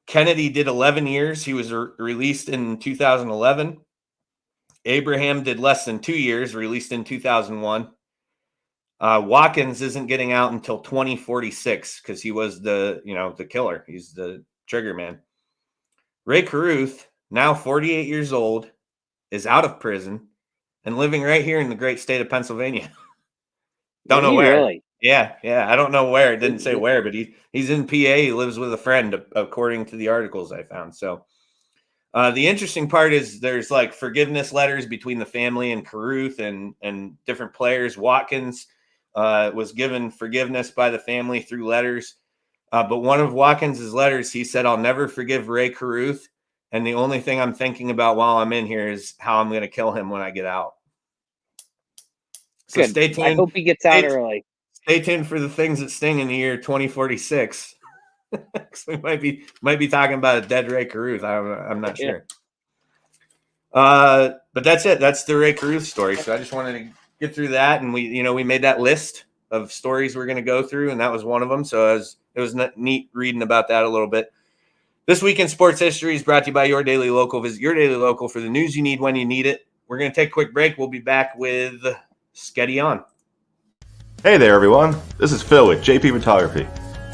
Kennedy did 11 years. He was released in 2011. Abraham did less than 2 years, released in 2001. Watkins isn't getting out until 2046 because he was the killer. He's the trigger man. Ray Carruth, now 48 years old, is out of prison and living right here in the great state of Pennsylvania. Don't know where. Really? Yeah. I don't know where. It didn't say where, but he's in PA. He lives with a friend, according to the articles I found. So the interesting part is there's like forgiveness letters between the family and Carruth and different players. Watkins was given forgiveness by the family through letters. But one of Watkins's letters, he said, "I'll never forgive Ray Carruth. And the only thing I'm thinking about while I'm in here is how I'm going to kill him when I get out." So Good. stay tuned. I hope he gets out early. Stay tuned for the things that sting in the year 2046. We might be talking about a dead Ray Carruth. I'm not sure. But that's it. That's the Ray Carruth story. So I just wanted to get through that, and we made that list of stories we're going to go through, and that was one of them. So it was neat reading about that a little bit. This Week in Sports History is brought to you by Your Daily Local. Visit Your Daily Local for the news you need when you need it. We're going to take a quick break. We'll be back with Sketty on. Hey there, everyone. This is Phil with JP Photography.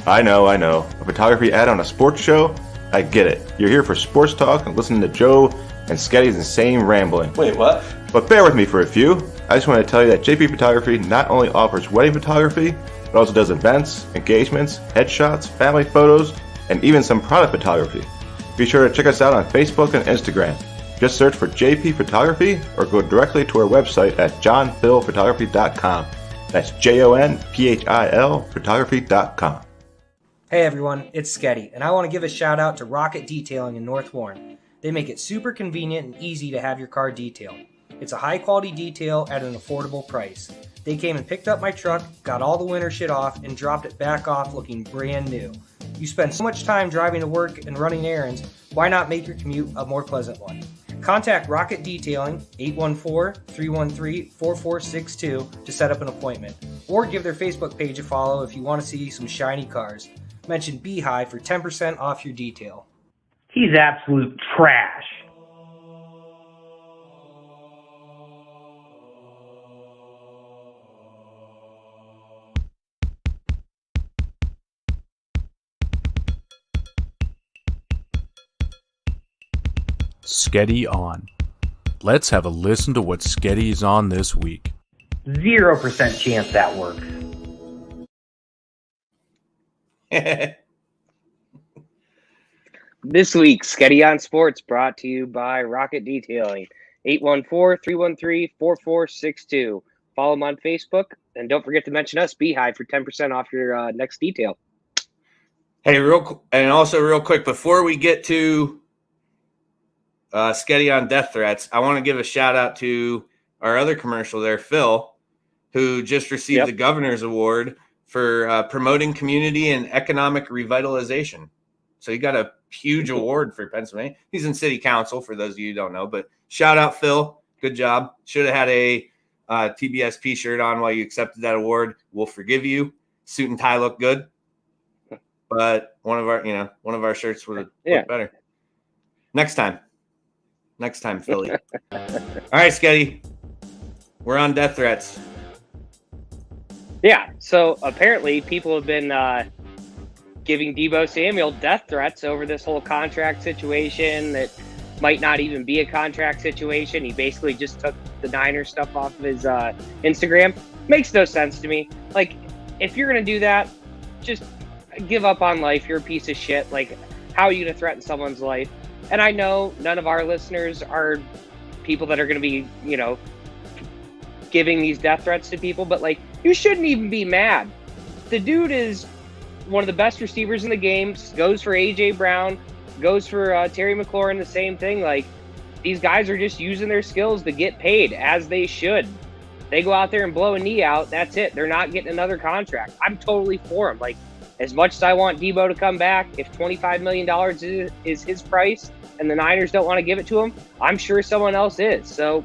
I know. A photography ad on a sports show? I get it. You're here for sports talk and listening to Joe and Sketty's insane rambling. Wait, what? But bear with me for a few. I just want to tell you that JP Photography not only offers wedding photography, but also does events, engagements, headshots, family photos, and even some product photography. Be sure to check us out on Facebook and Instagram. Just search for JP Photography or go directly to our website at johnphilphotography.com. That's JONPHIL photography.com. Hey everyone, it's Sketty, and I want to give a shout out to Rocket Detailing in North Warren. They make it super convenient and easy to have your car detailed. It's a high quality detail at an affordable price. They came and picked up my truck, got all the winter shit off, and dropped it back off looking brand new. You spend so much time driving to work and running errands, why not make your commute a more pleasant one? Contact Rocket Detailing, 814-313-4462 to set up an appointment. Or give their Facebook page a follow if you want to see some shiny cars. Mention Beehive for 10% off your detail. He's absolute trash. Sketty on. Let's have a listen to what Sketty is on this week. 0% chance that works. This week, Sketty on Sports brought to you by Rocket Detailing, 814-313-4462. Follow them on Facebook, and don't forget to mention us, Beehive, for 10% off your next detail. Hey, real quick, before we get to Sketty on death threats, I want to give a shout out to our other commercial there, Phil, who just received the Governor's Award for promoting community and economic revitalization. So he got a huge award for Pennsylvania. He's in city council, for those of you who don't know. But shout out, Phil. Good job. Should have had a TBSP shirt on while you accepted that award. We'll forgive you. Suit and tie look good. But one of our shirts would look better. Next time, Philly. All right, Sketty. We're on death threats. Yeah. So apparently people have been giving Deebo Samuel death threats over this whole contract situation that might not even be a contract situation. He basically just took the Niners stuff off of his Instagram. Makes no sense to me. Like, if you're going to do that, just give up on life. You're a piece of shit. Like, how are you going to threaten someone's life? And I know none of our listeners are people that are going to be, giving these death threats to people, but like, you shouldn't even be mad. The dude is one of the best receivers in the game, goes for AJ Brown, goes for Terry McLaurin, the same thing. Like, these guys are just using their skills to get paid, as they should. They go out there and blow a knee out, that's it. They're not getting another contract. I'm totally for him. Like, as much as I want Deebo to come back, if $25 million is his price and the Niners don't want to give it to him, I'm sure someone else is. So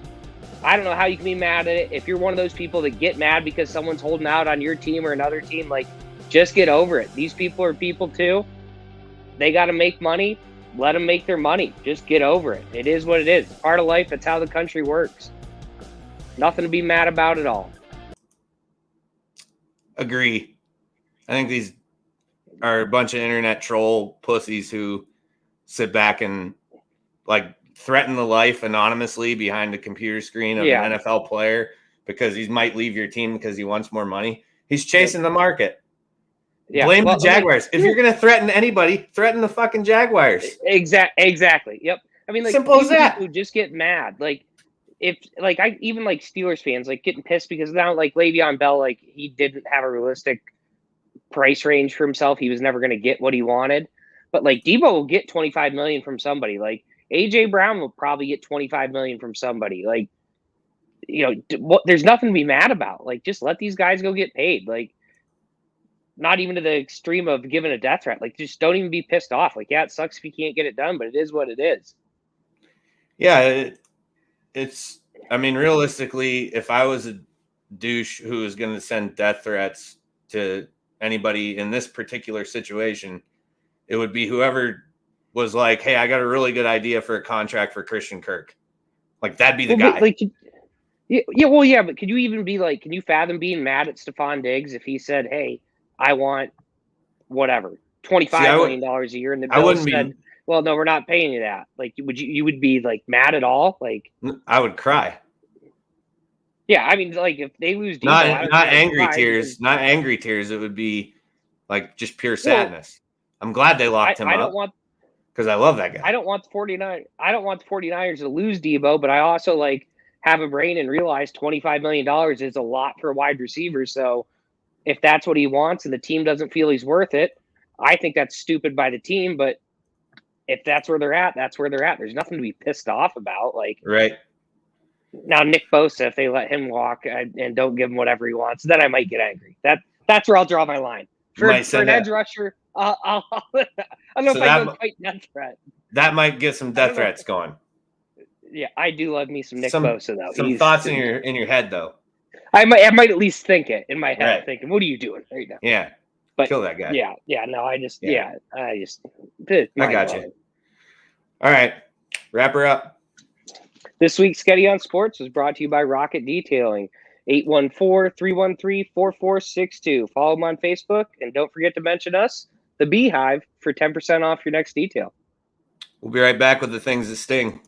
I don't know how you can be mad at it. If you're one of those people that get mad because someone's holding out on your team or another team, like, just get over it. These people are people too. They got to make money. Let them make their money. Just get over it. It is what it is. Part of life. It's how the country works. Nothing to be mad about at all. Agree. I think these are a bunch of internet troll pussies who sit back and like threaten the life anonymously behind a computer screen of an NFL player because he might leave your team because he wants more money. He's chasing the market. Yeah. Blame the Jaguars. If you're going to threaten anybody, threaten the fucking Jaguars. Exactly. Yep. I mean, like, simple as that. Who just get mad. Like, if like I even like Steelers fans like getting pissed because now like Le'Veon Bell, like, he didn't have a realistic price range for himself. He was never going to get what he wanted. But like, Deebo will get $25 million from somebody. Like, AJ Brown will probably get $25 million from somebody. Like, there's nothing to be mad about. Like, just let these guys go get paid. Like, not even to the extreme of giving a death threat. Like, just don't even be pissed off. Like, yeah, it sucks if you can't get it done, but it is what it is. Yeah, I mean, realistically, if I was a douche who was going to send death threats to anybody in this particular situation, it would be whoever was like, hey, I got a really good idea for a contract for Christian Kirk. Like, that'd be the guy. But could you even be like, can you fathom being mad at Stephon Diggs if he said, hey, I want whatever, $25 million a year, and the Bills said, well, no, we're not paying you that. Like, you would be like mad at all? Like, I would cry. Yeah, I mean, like, if they lose, not angry tears, not angry tears. It would be like just pure sadness. I'm glad they locked him up because I love that guy. I don't want the 49ers to lose Deebo, but I also like have a brain and realize $25 million is a lot for a wide receiver. So if that's what he wants and the team doesn't feel he's worth it, I think that's stupid by the team. But if that's where they're at, that's where they're at. There's nothing to be pissed off about. Like, right now, Nick Bosa, if they let him walk and don't give him whatever he wants, then I might get angry. That's where I'll draw my line. For an edge rusher, I don't know if I go quite death threat. That might get some death threats going. Yeah, I do love me some Nick Bosa though. Some thoughts in your head though. I might at least think it in my head, thinking, "What are you doing right now?" Yeah, but kill that guy. Yeah. No, I got you. All right, wrap her up. This week's Sketty on Sports was brought to you by Rocket Detailing, 814-313-4462. Follow them on Facebook, and don't forget to mention us, The Beehive, for 10% off your next detail. We'll be right back with the things that sting.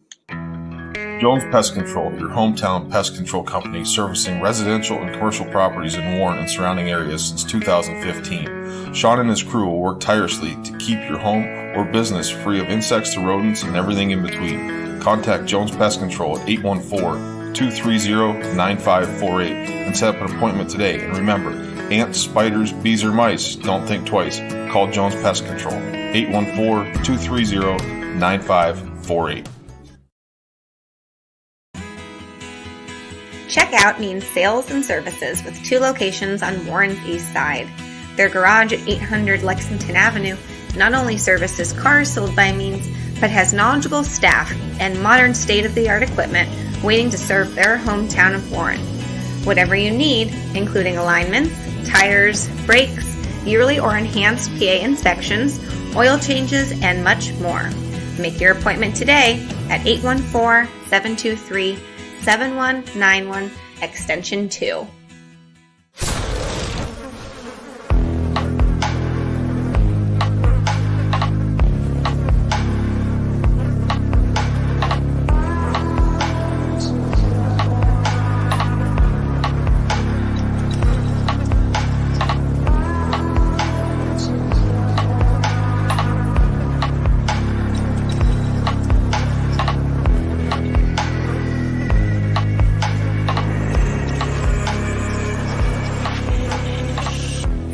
Jones Pest Control, your hometown pest control company servicing residential and commercial properties in Warren and surrounding areas since 2015. Sean and his crew will work tirelessly to keep your home or business free of insects to rodents and everything in between. Contact Jones Pest Control at 814-230-9548 and set up an appointment today. And remember, Ants, spiders, bees, or mice, don't think twice. Call Jones Pest Control, 814-230-9548. Checkout means sales and services with 2 locations on Warren's East Side. Their garage at 800 Lexington Avenue not only services cars sold by Means, but has knowledgeable staff and modern state-of-the-art equipment waiting to serve their hometown of Warren. Whatever you need, including alignments, tires, brakes, yearly or enhanced PA inspections, oil changes, and much more. Make your appointment today at 814-723-7191, extension 2.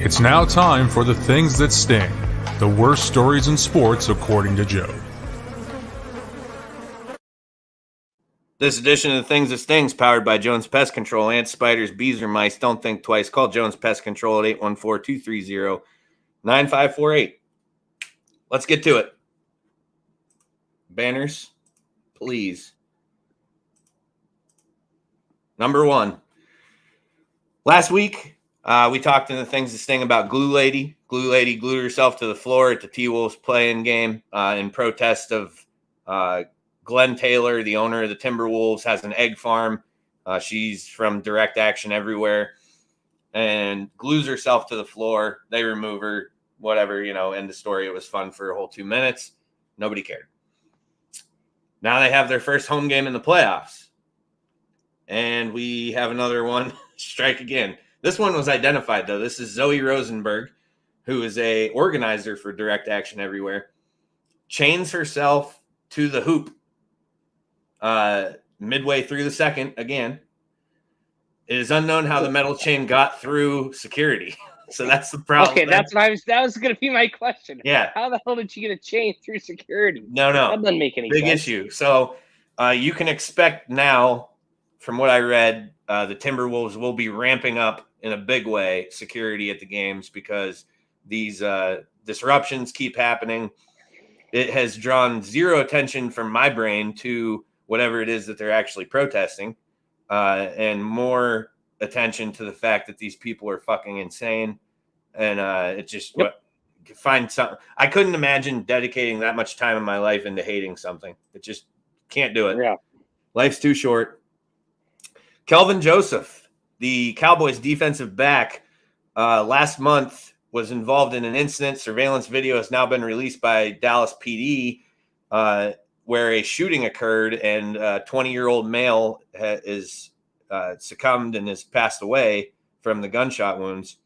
It's now time for the things that sting. The worst stories in sports, according to Joe. This edition of the Things That Stings, powered by Jones Pest Control. Ants, spiders, bees, or mice, don't think twice. Call Jones Pest Control at 814-230-9548. Let's get to it. Banners, please. Number 1. Last week, we talked in the Things That Sting about Glue Lady. Glue Lady glued herself to the floor at the T-Wolves play-in game in protest of Glenn Taylor, the owner of the Timberwolves, has an egg farm. She's from Direct Action Everywhere and glues herself to the floor. They remove her, whatever, end of story. It was fun for a whole 2 minutes. Nobody cared. Now they have their first home game in the playoffs. And we have another one strike again. This one was identified, though. This is Zoe Rosenberg, who is a organizer for Direct Action Everywhere, chains herself to the hoop midway through the second again. It is unknown how the metal chain got through security. So that's the problem. Okay, that was going to be my question. Yeah. How the hell did she get a chain through security? No. That doesn't make any Big sense. issue. So you can expect now, from what I read, the Timberwolves will be ramping up in a big way security at the games because these disruptions keep happening. It has drawn zero attention from my brain to whatever it is that they're actually protesting, and more attention to the fact that these people are fucking insane. And it just find something. I couldn't imagine dedicating that much time in my life into hating something. It just can't do it. Yeah. Life's too short. Kelvin Joseph, the Cowboys defensive back, last month was involved in an incident. Surveillance video has now been released by Dallas PD, where a shooting occurred and a 20-year-old male is succumbed and has passed away from the gunshot wounds.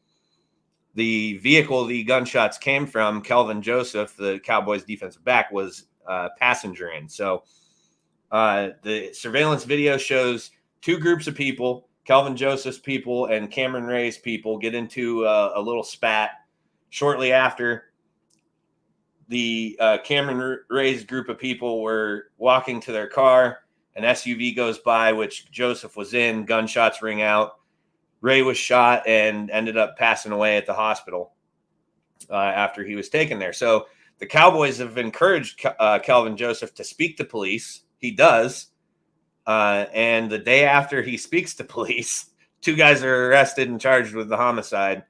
The vehicle the gunshots came from, Kelvin Joseph, the Cowboys defensive back, was a passenger in. So the surveillance video shows 2 groups of people, Kelvin Joseph's people and Cameron Ray's people, get into a little spat. Shortly after, the Cameron Ray's group of people were walking to their car. An SUV goes by, which Joseph was in. Gunshots ring out. Ray was shot and ended up passing away at the hospital after he was taken there. So the Cowboys have encouraged Kelvin Joseph to speak to police. He does. And the day after he speaks to police, 2 guys are arrested and charged with the homicide.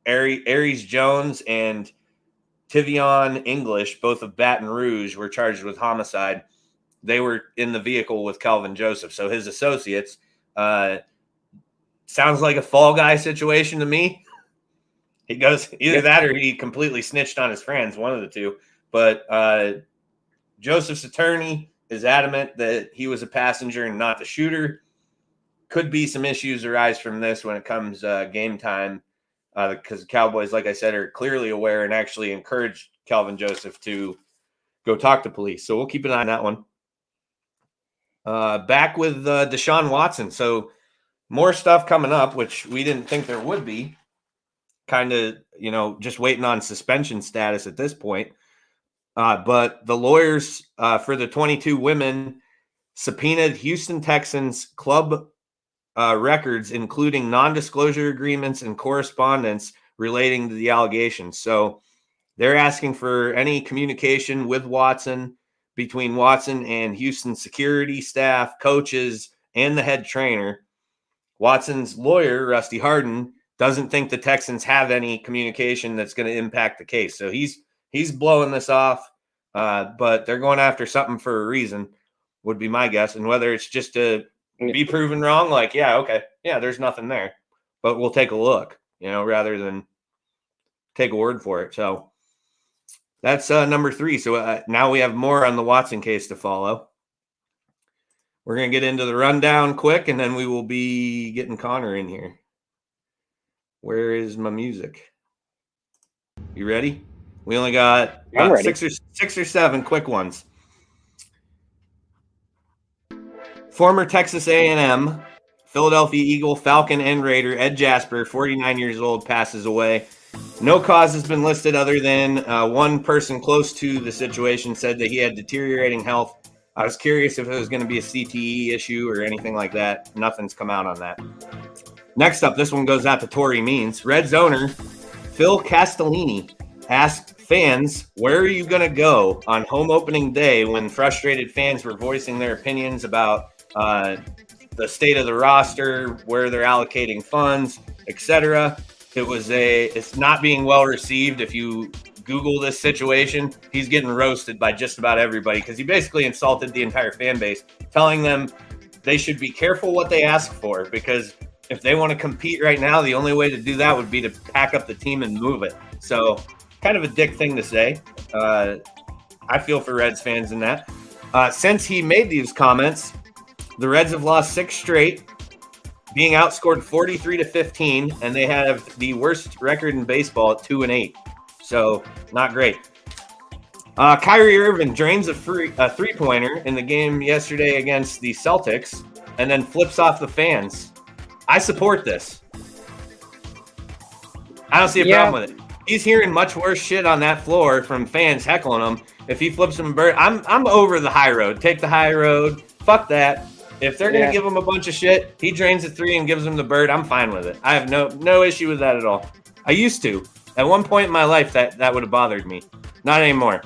Aries Jones and Tivion English, both of Baton Rouge, were charged with homicide. They were in the vehicle with Kelvin Joseph. So his associates, sounds like a Fall Guy situation to me. He goes either that or he completely snitched on his friends, one of the two. But Joseph's attorney is adamant that he was a passenger and not the shooter. Could be some issues arise from this when it comes game time, because the Cowboys, like I said, are clearly aware and actually encouraged Kelvin Joseph to go talk to police. So we'll keep an eye on that one. Back with Deshaun Watson. So more stuff coming up, which we didn't think there would be. Kind of, just waiting on suspension status at this point. But the lawyers for the 22 women subpoenaed Houston Texans club records, including non-disclosure agreements and correspondence relating to the allegations. So they're asking for any communication with Watson, between Watson and Houston security staff, coaches, and the head trainer. Watson's lawyer, Rusty Hardin, doesn't think the Texans have any communication that's going to impact the case. So he's blowing this off, but they're going after something for a reason, would be my guess. And whether it's just to be proven wrong, like, there's nothing there, but we'll take a look, rather than take a word for it. So that's number 3. So now we have more on the Watson case to follow. We're going to get into the rundown quick, and then we will be getting Connor in here. Where is my music? You ready? We only got 6 or 7 quick ones. Former Texas A&M, Philadelphia Eagle, Falcon, and Raider Ed Jasper, 49 years old, passes away. No cause has been listed other than one person close to the situation said that he had deteriorating health. I was curious if it was going to be a CTE issue or anything like that. Nothing's come out on that. Next up, this one goes out to Tory Means. Reds owner Phil Castellini asked fans, where are you going to go on home opening day, when frustrated fans were voicing their opinions about the state of the roster, where they're allocating funds, etc. It's not being well received. If you Google this situation, he's getting roasted by just about everybody because he basically insulted the entire fan base, telling them they should be careful what they ask for, because if they want to compete right now, the only way to do that would be to pack up the team and move it. So kind of a dick thing to say. I feel for Reds fans in that. Since he made these comments, the Reds have lost 6 straight, being outscored 43-15, and they have the worst record in baseball at 2-8. So not great. Kyrie Irving drains a three-pointer in the game yesterday against the Celtics and then flips off the fans. I support this. I don't see a problem with it. He's hearing much worse shit on that floor from fans heckling him. If he flips him a bird, I'm over the high road. Take the high road. Fuck that. If they're gonna give him a bunch of shit, he drains a 3 and gives him the bird. I'm fine with it. I have no issue with that at all. I used to. At one point in my life, that would have bothered me. Not anymore.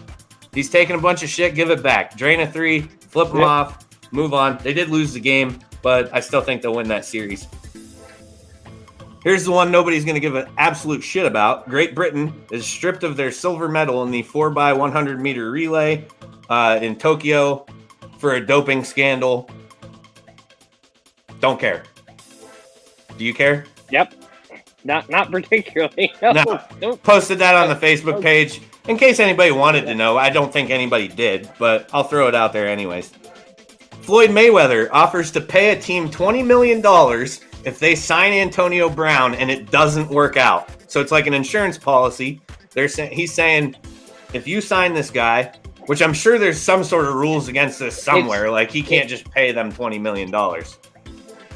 He's taking a bunch of shit. Give it back. Drain a 3. Flip him off. Move on. They did lose the game, but I still think they'll win that series. Here's the one nobody's going to give an absolute shit about. Great Britain is stripped of their silver medal in the 4x100 meter relay in Tokyo for a doping scandal. Don't care. Do you care? Yep. Not particularly. No. Posted that on the Facebook page in case anybody wanted to know. I don't think anybody did, but I'll throw it out there anyways. Floyd Mayweather offers to pay a team $20 million if they sign Antonio Brown and it doesn't work out. So it's like an insurance policy. He's saying, if you sign this guy, which I'm sure there's some sort of rules against this somewhere, like he can't just pay them $20 million.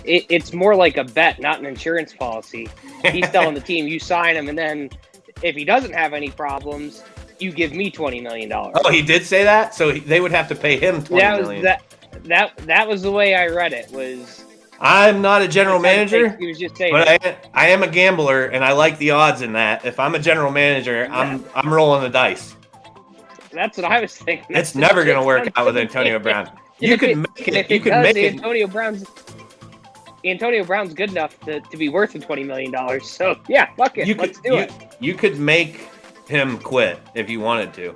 It's more like a bet, not an insurance policy. He's telling the team, you sign him, and then if he doesn't have any problems, you give me $20 million. Oh, he did say that? So they would have to pay him $20 million. That was the way I read it. I'm not a general manager, he was just saying but I am a gambler, and I like the odds in that. If I'm a general manager, I'm rolling the dice. That's what I was thinking. It's never going to work out with Antonio Brown. You can make it. You can make it. Antonio Brown's good enough to be worth the $20 million. So yeah, fuck it. Let's do it. You could make him quit if you wanted to.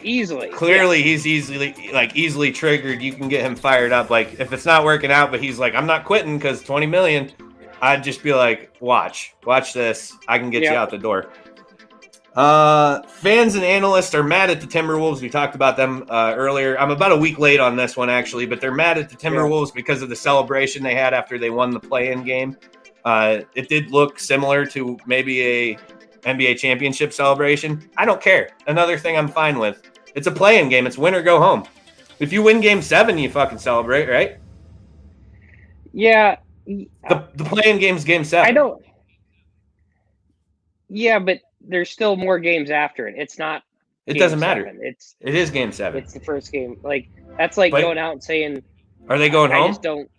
Easily. Clearly, he's easily triggered. You can get him fired up. Like, if it's not working out, but he's like, I'm not quitting because $20 million. I'd just be like, watch this. I can get you out the door. Fans and analysts are mad at the Timberwolves. We talked about them earlier. I'm about a week late on this one, actually, but they're mad at the Timberwolves because of the celebration they had after they won the play-in game. It did look similar to maybe a NBA championship celebration. I don't care. Another thing I'm fine with. It's a play-in game. It's win or go home. If you win game 7, you fucking celebrate, right? Yeah. The playing game's Game 7. I don't. Yeah, but there's still more games after it. It's not. It Game doesn't matter. 7. It is Game 7. It's the first game. Like that's like going out and saying. Are they going home? I just don't.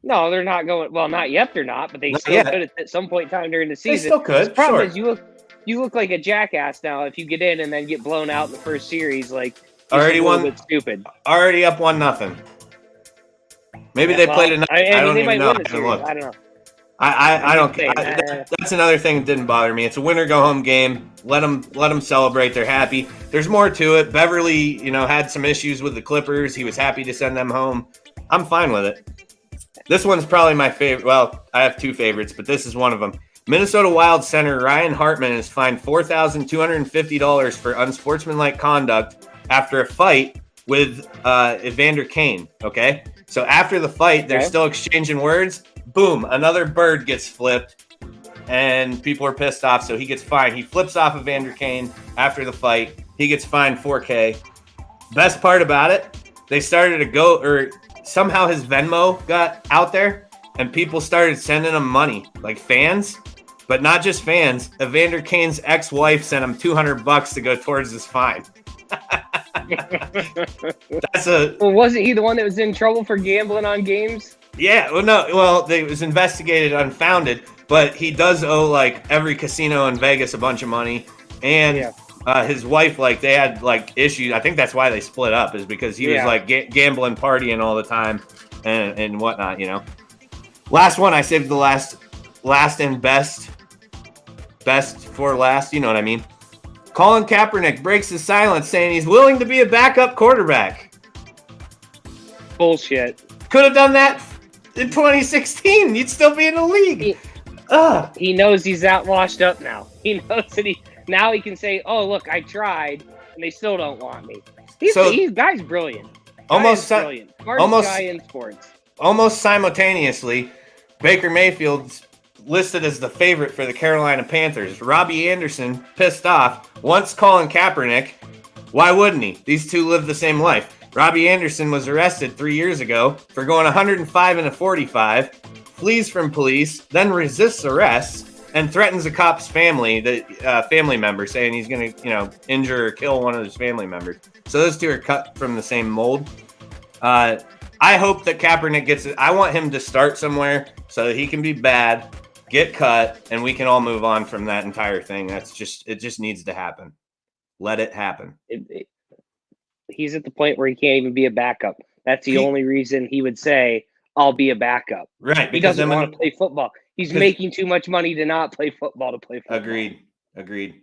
No, they're not going. Well, not yet. They're not, but they still could at some point in time during the season. They still could. The problem is you look like a jackass now if you get in and then get blown out in the first series. Like already won. Bit stupid. Already up 1-0. Maybe they played enough. I don't even know. I don't know. I don't care. That's another thing that didn't bother me. It's a winner go home game. Let them celebrate. They're happy. There's more to it. Beverly, had some issues with the Clippers. He was happy to send them home. I'm fine with it. This one's probably my favorite. Well, I have two favorites, but this is one of them. Minnesota Wild center Ryan Hartman is fined $4,250 for unsportsmanlike conduct after a fight with Evander Kane. Okay, so after the fight, they're still exchanging words. Boom, another bird gets flipped, and people are pissed off, so he gets fined. He flips off Evander Kane after the fight. He gets fined $4,000. Best part about it, they started to go, or somehow his Venmo got out there, and people started sending him money, like fans, but not just fans. Evander Kane's ex-wife sent him $200 to go towards his fine. Well, wasn't he the one that was in trouble for gambling on games? Yeah, it was investigated unfounded, but he does owe like every casino in Vegas a bunch of money, and his wife, like they had like issues. I think that's why they split up, is because he was like gambling, partying all the time, and whatnot. Last one, I saved the last and best for last. You know what I mean? Colin Kaepernick breaks his silence, saying he's willing to be a backup quarterback. Bullshit. Could have done that in 2016. You'd still be in the league. He knows he's that washed up now. He knows that now he can say, "Oh, look, I tried, and they still don't want me." He's guy's brilliant. Brilliant. Smartest guy in sports. Almost simultaneously, Baker Mayfield's listed as the favorite for the Carolina Panthers. Robbie Anderson, pissed off, wants Colin Kaepernick. Why wouldn't he? These two live the same life. Robbie Anderson was arrested 3 years ago for going 105 and a 45, flees from police, then resists arrest, and threatens a cop's family member, saying he's going to, injure or kill one of his family members. So those two are cut from the same mold. I hope that Kaepernick gets it. I want him to start somewhere so that he can be bad, get cut, and we can all move on from that entire thing. It just needs to happen. Let it happen. He's at the point where he can't even be a backup. That's the only reason he would say, "I'll be a backup." Right. He doesn't want to play football. He's making too much money to not play football to play football. Agreed.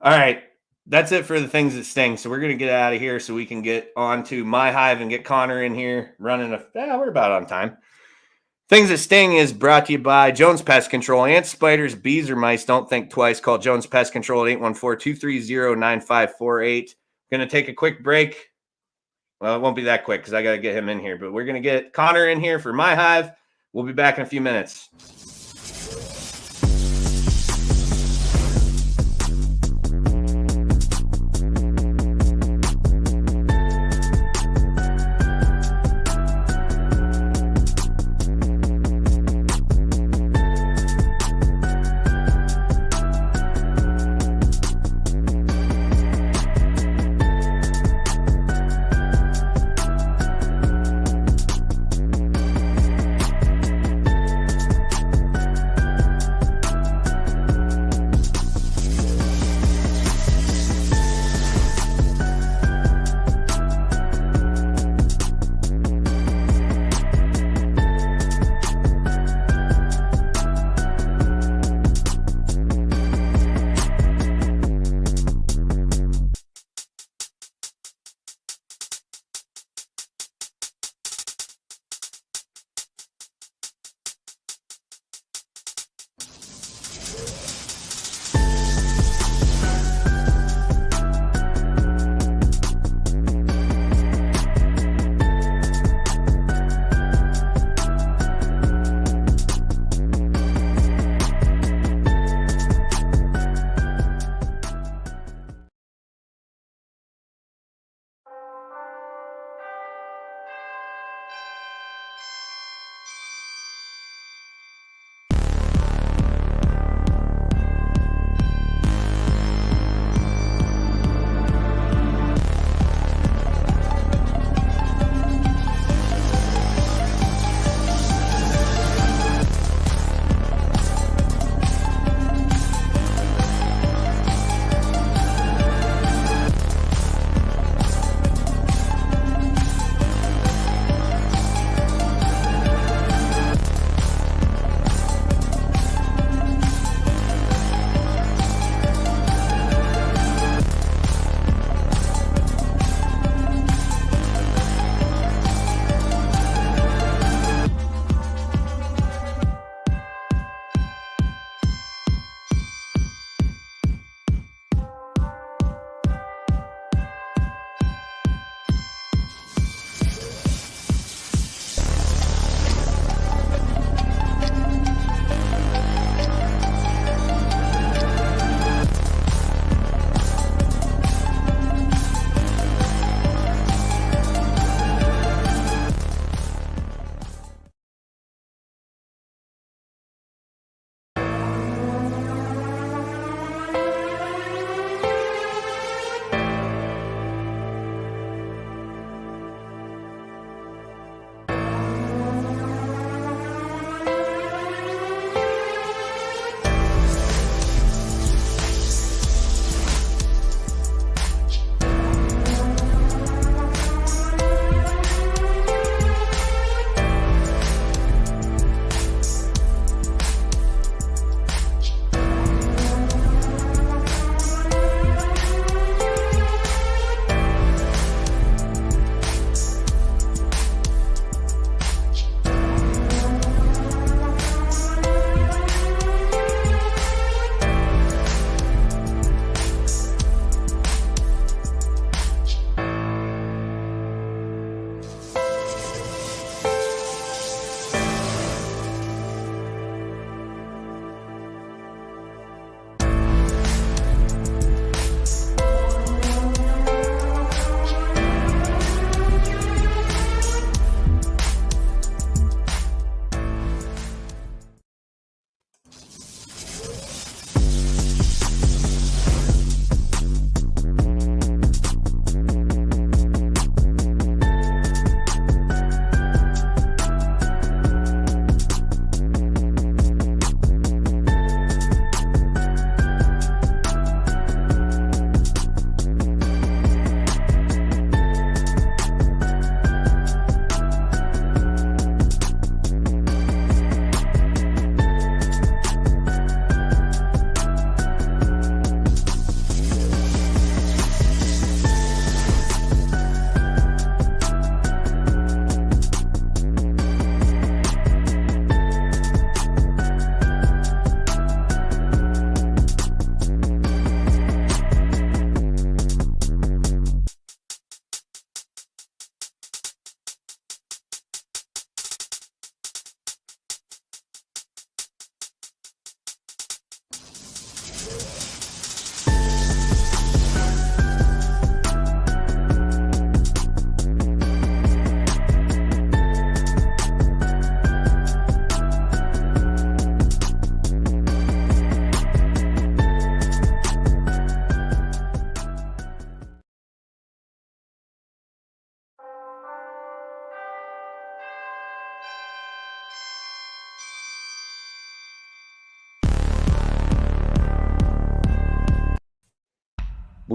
All right. That's it for the things that sting. So we're going to get out of here so we can get on to My Hive and get Connor in here running we're about on time. Things That Sting is brought to you by Jones Pest Control. Ants, spiders, bees, or mice, don't think twice. Call Jones Pest Control at 814-230-9548. Going to take a quick break. Well, it won't be that quick because I got to get him in here. But we're going to get Connor in here for My Hive. We'll be back in a few minutes.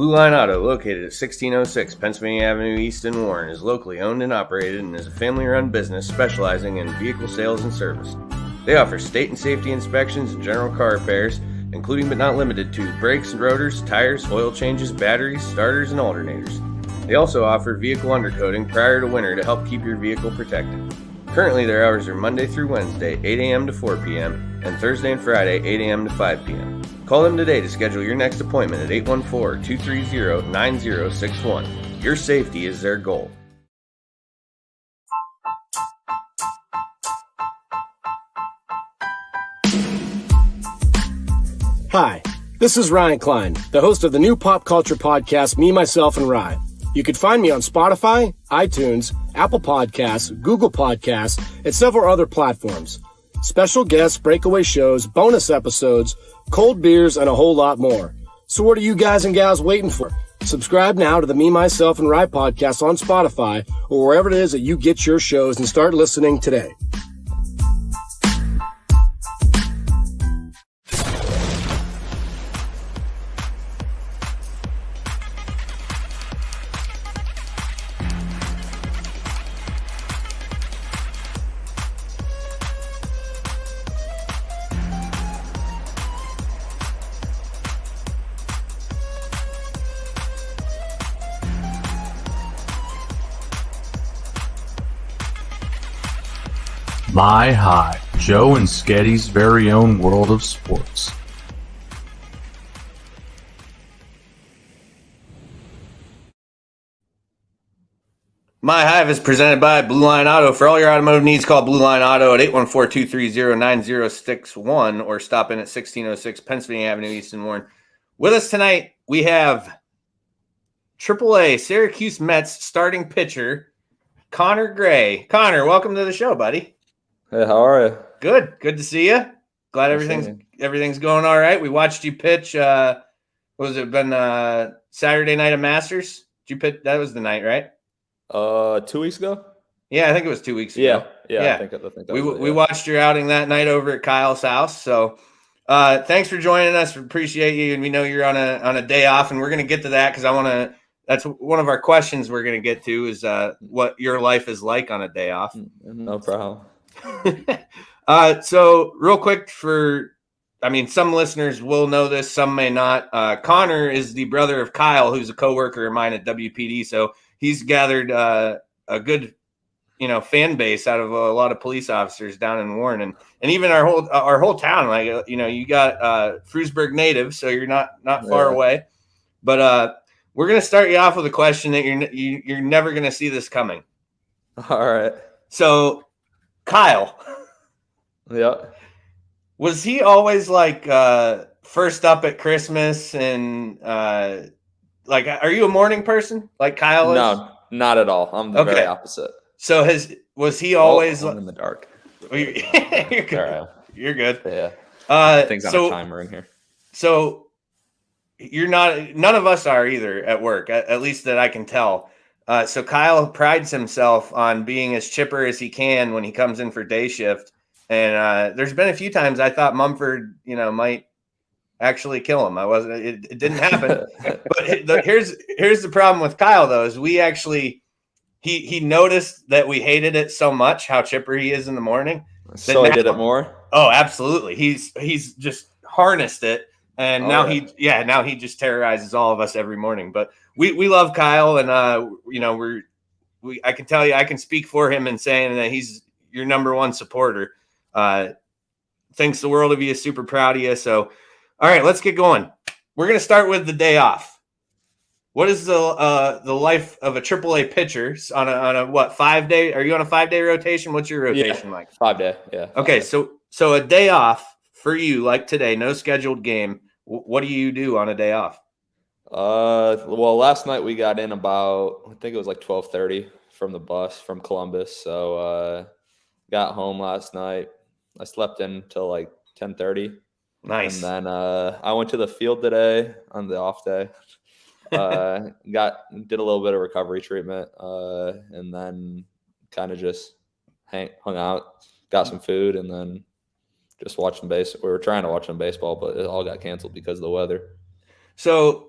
Blue Line Auto, located at 1606 Pennsylvania Avenue East in Warren, is locally owned and operated and is a family-run business specializing in vehicle sales and service. They offer state and safety inspections and general car repairs, including but not limited to brakes and rotors, tires, oil changes, batteries, starters, and alternators. They also offer vehicle undercoating prior to winter to help keep your vehicle protected. Currently, their hours are Monday through Wednesday, 8 a.m. to 4 p.m., and Thursday and Friday, 8 a.m. to 5 p.m. Call them today to schedule your next appointment at 814-230-9061. Your safety is their goal. Hi, this is Ryan Klein, the host of the new pop culture podcast, Me, Myself, and Rye. You can find me on Spotify, iTunes, Apple Podcasts, Google Podcasts, and several other platforms. Special guests, breakaway shows, bonus episodes, cold beers, and a whole lot more. So what are you guys and gals waiting for? Subscribe now to the Me, Myself, and Rye podcast on Spotify or wherever it is that you get your shows and start listening today. My High, Joe and Sketty's very own world of sports. My Hive is presented by Blue Line Auto. For all your automotive needs, call Blue Line Auto at 814-230-9061 or stop in at 1606 Pennsylvania Avenue East in Warren. With us tonight, we have AAA Syracuse Mets starting pitcher Connor Gray. Connor, welcome to the show, buddy. Hey, how are you? Good. Good to see you. Glad everything's going all right. We watched you pitch. What was it? Been Saturday night of Masters? Did you pitch? That was the night, right? 2 weeks ago. Yeah, I think it was 2 weeks ago. Yeah. I think that we watched your outing that night over at Kyle's house. So, thanks for joining us. We appreciate you, and we know you're on a day off, and we're gonna get to that because I want to. That's one of our questions we're gonna get to is what your life is like on a day off. No problem. So real quick some listeners will know this, some may not. Connor is the brother of Kyle, who's a coworker of mine at WPD. So he's gathered a good, fan base out of a lot of police officers down in Warren, and even our whole town. Like you got Frewsburg native, so you're not far away. But we're gonna start you off with a question that you're never gonna see this coming. All right. So Kyle. Yeah. Was he always like first up at Christmas and are you a morning person like Kyle is? No, not at all. I'm the very opposite. So was he always I'm in the dark? You're good. Right. You're good. Yeah. Things on a timer in here. So you're not. None of us are either at work, at least that I can tell. So Kyle prides himself on being as chipper as he can when he comes in for day shift. And there's been a few times I thought Mumford, might actually kill him. It didn't happen. But here's the problem with Kyle though, is we actually he noticed that we hated it so much how chipper he is in the morning. So he did it more. Oh, absolutely. He's just harnessed it. And now he just terrorizes all of us every morning. But we love Kyle, and I can tell you, I can speak for him in saying that he's your number one supporter. Thinks the world of you, is super proud of you. So, all right, let's get going. We're gonna start with the day off. What is the life of a AAA pitcher on a 5-day? Are you on a 5-day rotation? What's your rotation like? 5-day. Yeah. Okay, so a day off for you, like today, no scheduled game. What do you do on a day off? Well, last night we got in about, I think it was like 12:30 from the bus from Columbus. So got home last night. I slept in till like 10:30. Nice. And then I went to the field today on the off day. Did a little bit of recovery treatment, and then kind of just hung out, got some food, and then just watched some baseball. We were trying to watch some baseball, but it all got canceled because of the weather. So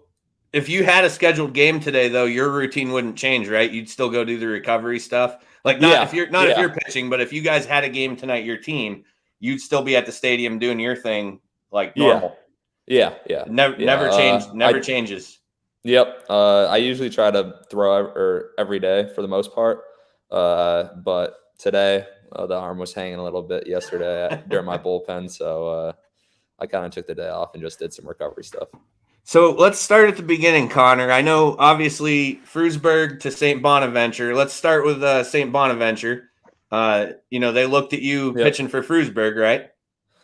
if you had a scheduled game today, though, your routine wouldn't change, right? You'd still go do the recovery stuff. Like if you're pitching, but if you guys had a game tonight, your team, you'd still be at the stadium doing your thing like normal. Yeah. Never changes. Yep. I usually try to throw every day for the most part. But today the arm was hanging a little bit yesterday during my bullpen. So I kind of took the day off and just did some recovery stuff. So let's start at the beginning, Connor. I know, obviously, Frewsburg to St. Bonaventure. Let's start with St. Bonaventure. They looked at you pitching for Frewsburg, right?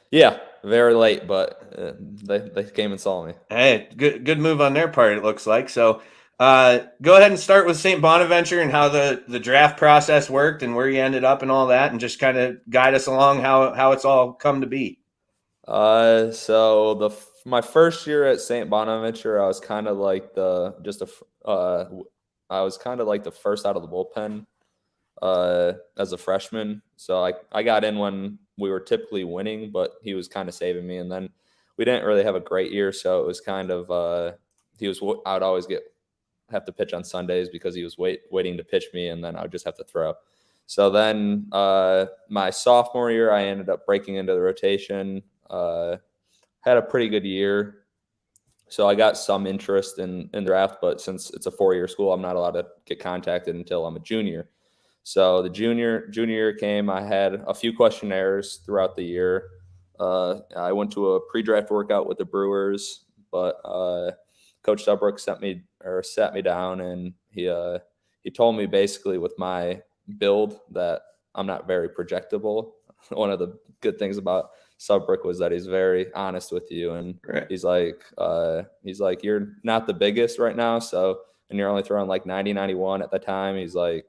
Yeah, very late, but they came and saw me. Hey, good move on their part, it looks like. So go ahead and start with St. Bonaventure and how the draft process worked and where you ended up and all that, and just kind of guide us along how it's all come to be. So my first year at St. Bonaventure, I was kind of like the first out of the bullpen as a freshman. So I got in when we were typically winning, but he was kind of saving me. And then we didn't really have a great year, so it was kind of I'd always have to pitch on Sundays because he was waiting to pitch me, and then I would just have to throw. So then my sophomore year, I ended up breaking into the rotation. Had a pretty good year. So I got some interest in draft, but since it's a 4-year school, I'm not allowed to get contacted until I'm a junior. So the junior year came. I had a few questionnaires throughout the year. I went to a pre-draft workout with the Brewers, but Coach Subbrook sat me down, and he told me basically with my build that I'm not very projectable. One of the good things about Subbrook was that he's very honest with you, and he's like you're not the biggest right now, and you're only throwing like 90-91 at the time. He's like,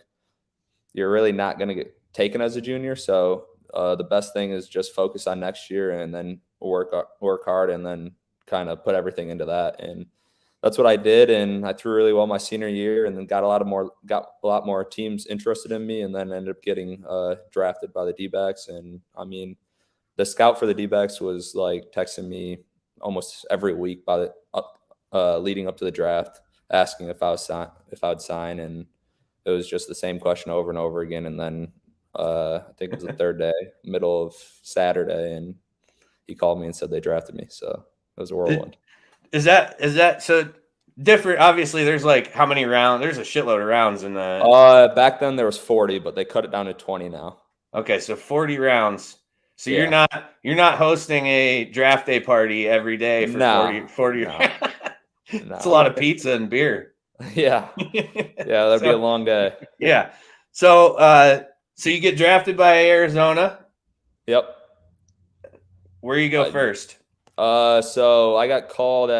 you're really not going to get taken as a junior, so the best thing is just focus on next year and then work hard and then kind of put everything into that. And that's what I did, and I threw really well my senior year, and then got a lot more teams interested in me, and then ended up getting drafted by the D-backs. And I mean, the scout for the D-backs was like texting me almost every week leading up to the draft, asking if I would sign, and it was just the same question over and over again. And then I think it was the third day, middle of Saturday, and he called me and said they drafted me. So it was a whirlwind. Is that so different? Obviously, there's like how many rounds? There's a shitload of rounds in the. Back then there was 40, but they cut it down to 20 now. Okay, so 40 rounds. So yeah. you're not hosting a draft day party every day for 40. No. It's a lot of pizza and beer. Yeah. Yeah, that'd be a long day. Yeah. So so you get drafted by Arizona. Yep. Where you go first? So I got called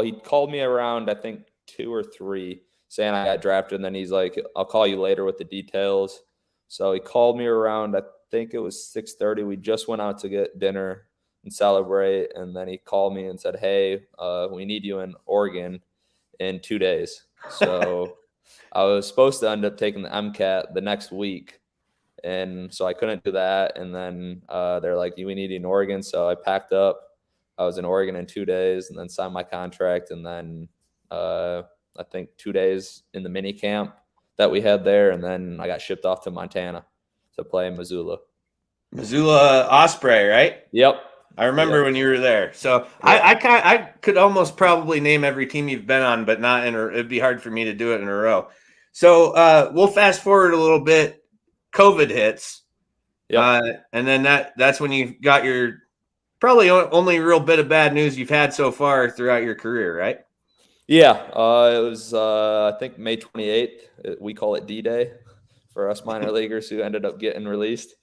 he called me around, I think 2 or 3, saying I got drafted, and then he's like, I'll call you later with the details. So he called me around, I think it was 6:30. We just went out to get dinner and celebrate, and then he called me and said, hey, we need you in Oregon in 2 days. So I was supposed to end up taking the MCAT the next week, and so I couldn't do that. And then they're like, we need you in Oregon. So I packed up. I was in Oregon in 2 days, and then signed my contract. And then I think 2 days in the mini camp that we had there, and then I got shipped off to Montana to play in Missoula. Missoula Osprey, right? Yep. I remember when you were there. So yeah. I could almost probably name every team you've been on, but not it'd be hard for me to do it in a row. So we'll fast forward a little bit. COVID hits. Yep. And then that's when you got your probably only real bit of bad news you've had so far throughout your career, right? Yeah. It was, I think, May 28th. We call it D-Day for us minor leaguers who ended up getting released.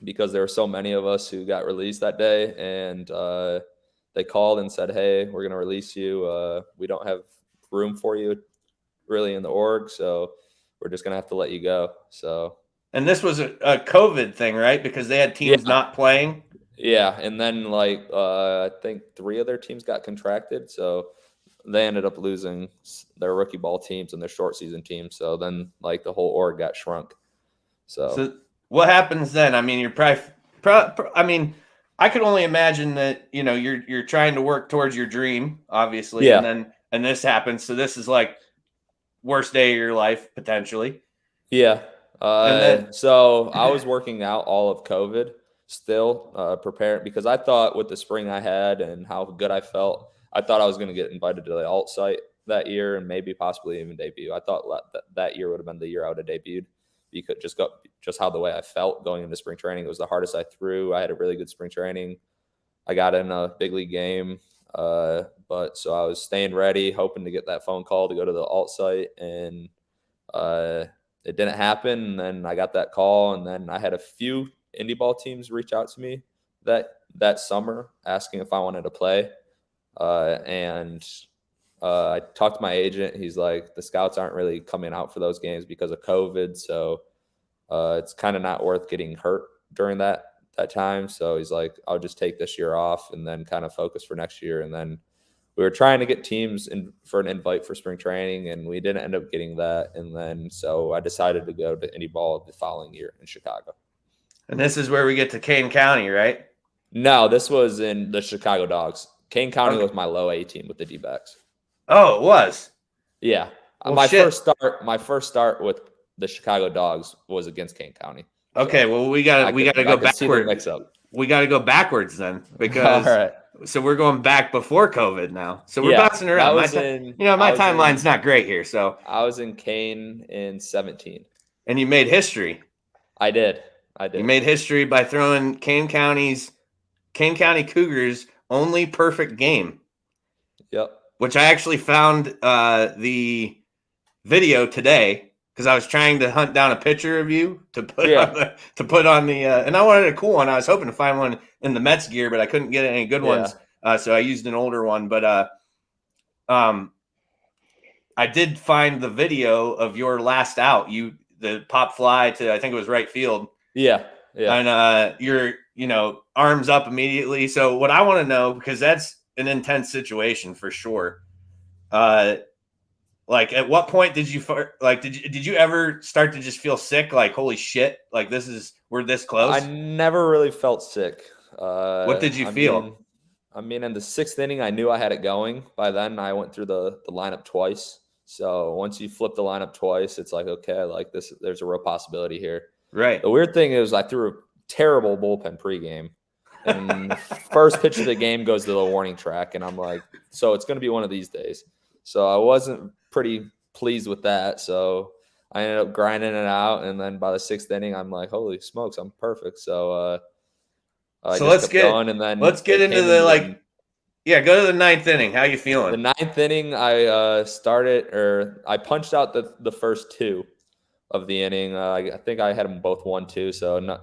Because there were so many of us who got released that day, and they called and said, hey, we're going to release you. We don't have room for you really in the org, so we're just going to have to let you go. So, and this was a COVID thing, right? Because they had teams not playing. Yeah. And then I think 3 of their teams got contracted. So they ended up losing their rookie ball teams and their short season teams. So then the whole org got shrunk. So what happens then? I mean, you're probably I mean, I could only imagine that, you know, you're trying to work towards your dream, obviously, Yeah. and this happens. So this is like worst day of your life potentially. Yeah. And then So I was working out all of COVID still, preparing, because I thought with the spring I had and how good I felt, I thought I was going to get invited to the alt site that year and maybe possibly even debut. I thought that year would have been the year I would have debuted, because just how the way I felt going into spring training. It was the hardest I threw. I had a really good spring training. I got in a big league game. But so I was staying ready, hoping to get that phone call to go to the alt site, and it didn't happen. And then I got that call, and then I had a few indie ball teams reach out to me that summer asking if I wanted to play. And I talked to my agent. He's like, the scouts aren't really coming out for those games because of COVID, so it's kind of not worth getting hurt during that time. So he's like, I'll just take this year off and then kind of focus for next year. And then we were trying to get teams in for an invite for spring training, and we didn't end up getting that. And then so I decided to go to indie ball the following year in Chicago. And this is where we get to Kane County, right? No, this was in the Chicago Dogs. Kane County was my low A team with the D-backs. Oh, it was? Yeah. Well, my first start with the Chicago Dogs was against Kane County. Okay, So well we gotta go backwards. We gotta go backwards then, because all right. So we're going back before COVID now. So we're Yeah, bouncing around. My timeline's not great here. So I was in Kane in 17. And you made history. I did. You made history by throwing Kane County Cougars' only perfect game. Yep. Which I actually found the video today, because I was trying to hunt down a picture of you to put on the and I wanted a cool one. I was hoping to find one in the Mets gear, but I couldn't get any good ones. So I used an older one. But I did find the video of your last out. The pop fly to, I think it was right field. Yeah. And your arms up immediately. So what I want to know, because that's an intense situation for sure. Like, at what point did you ever start to just feel sick? Like, holy shit! Like, we're this close. I never really felt sick. What did you feel? In the sixth inning, I knew I had it going. By then, I went through the lineup twice. So once you flip the lineup twice, it's like, okay, like this, there's a real possibility here. Right. The weird thing is, I threw a terrible bullpen pregame, and first pitch of the game goes to the warning track, and I'm like, so it's going to be one of these days. So I wasn't pretty pleased with that. So I ended up grinding it out. And then by the sixth inning, I'm like, holy smokes, I'm perfect. So, let's get into the go to the ninth inning. How you feeling? The ninth inning, I punched out the first two of the inning. I think I had them both 1-2. So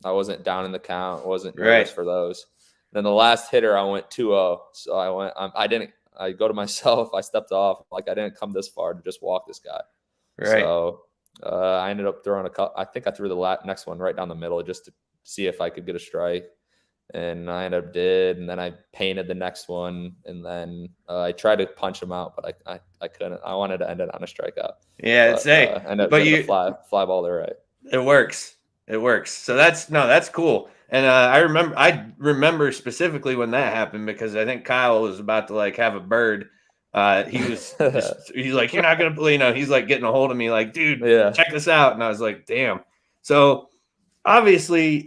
I wasn't down in the count. Wasn't nervous for those. Then the last hitter, I went 2-0. So I go to myself. I stepped off. Like, I didn't come this far to just walk this guy. Right. So I ended up throwing I think I threw the next one right down the middle just to see if I could get a strike. And I ended up and then I painted the next one. And then I tried to punch him out, but I couldn't. I wanted to end it on a strikeout. Yeah, but you fly ball to right. It works. So that's cool. And I remember specifically when that happened, because I think Kyle was about to like have a bird. He was he's like, you're not gonna believe, he's like getting a hold of me like, dude, check this out. And I was like, damn. So obviously,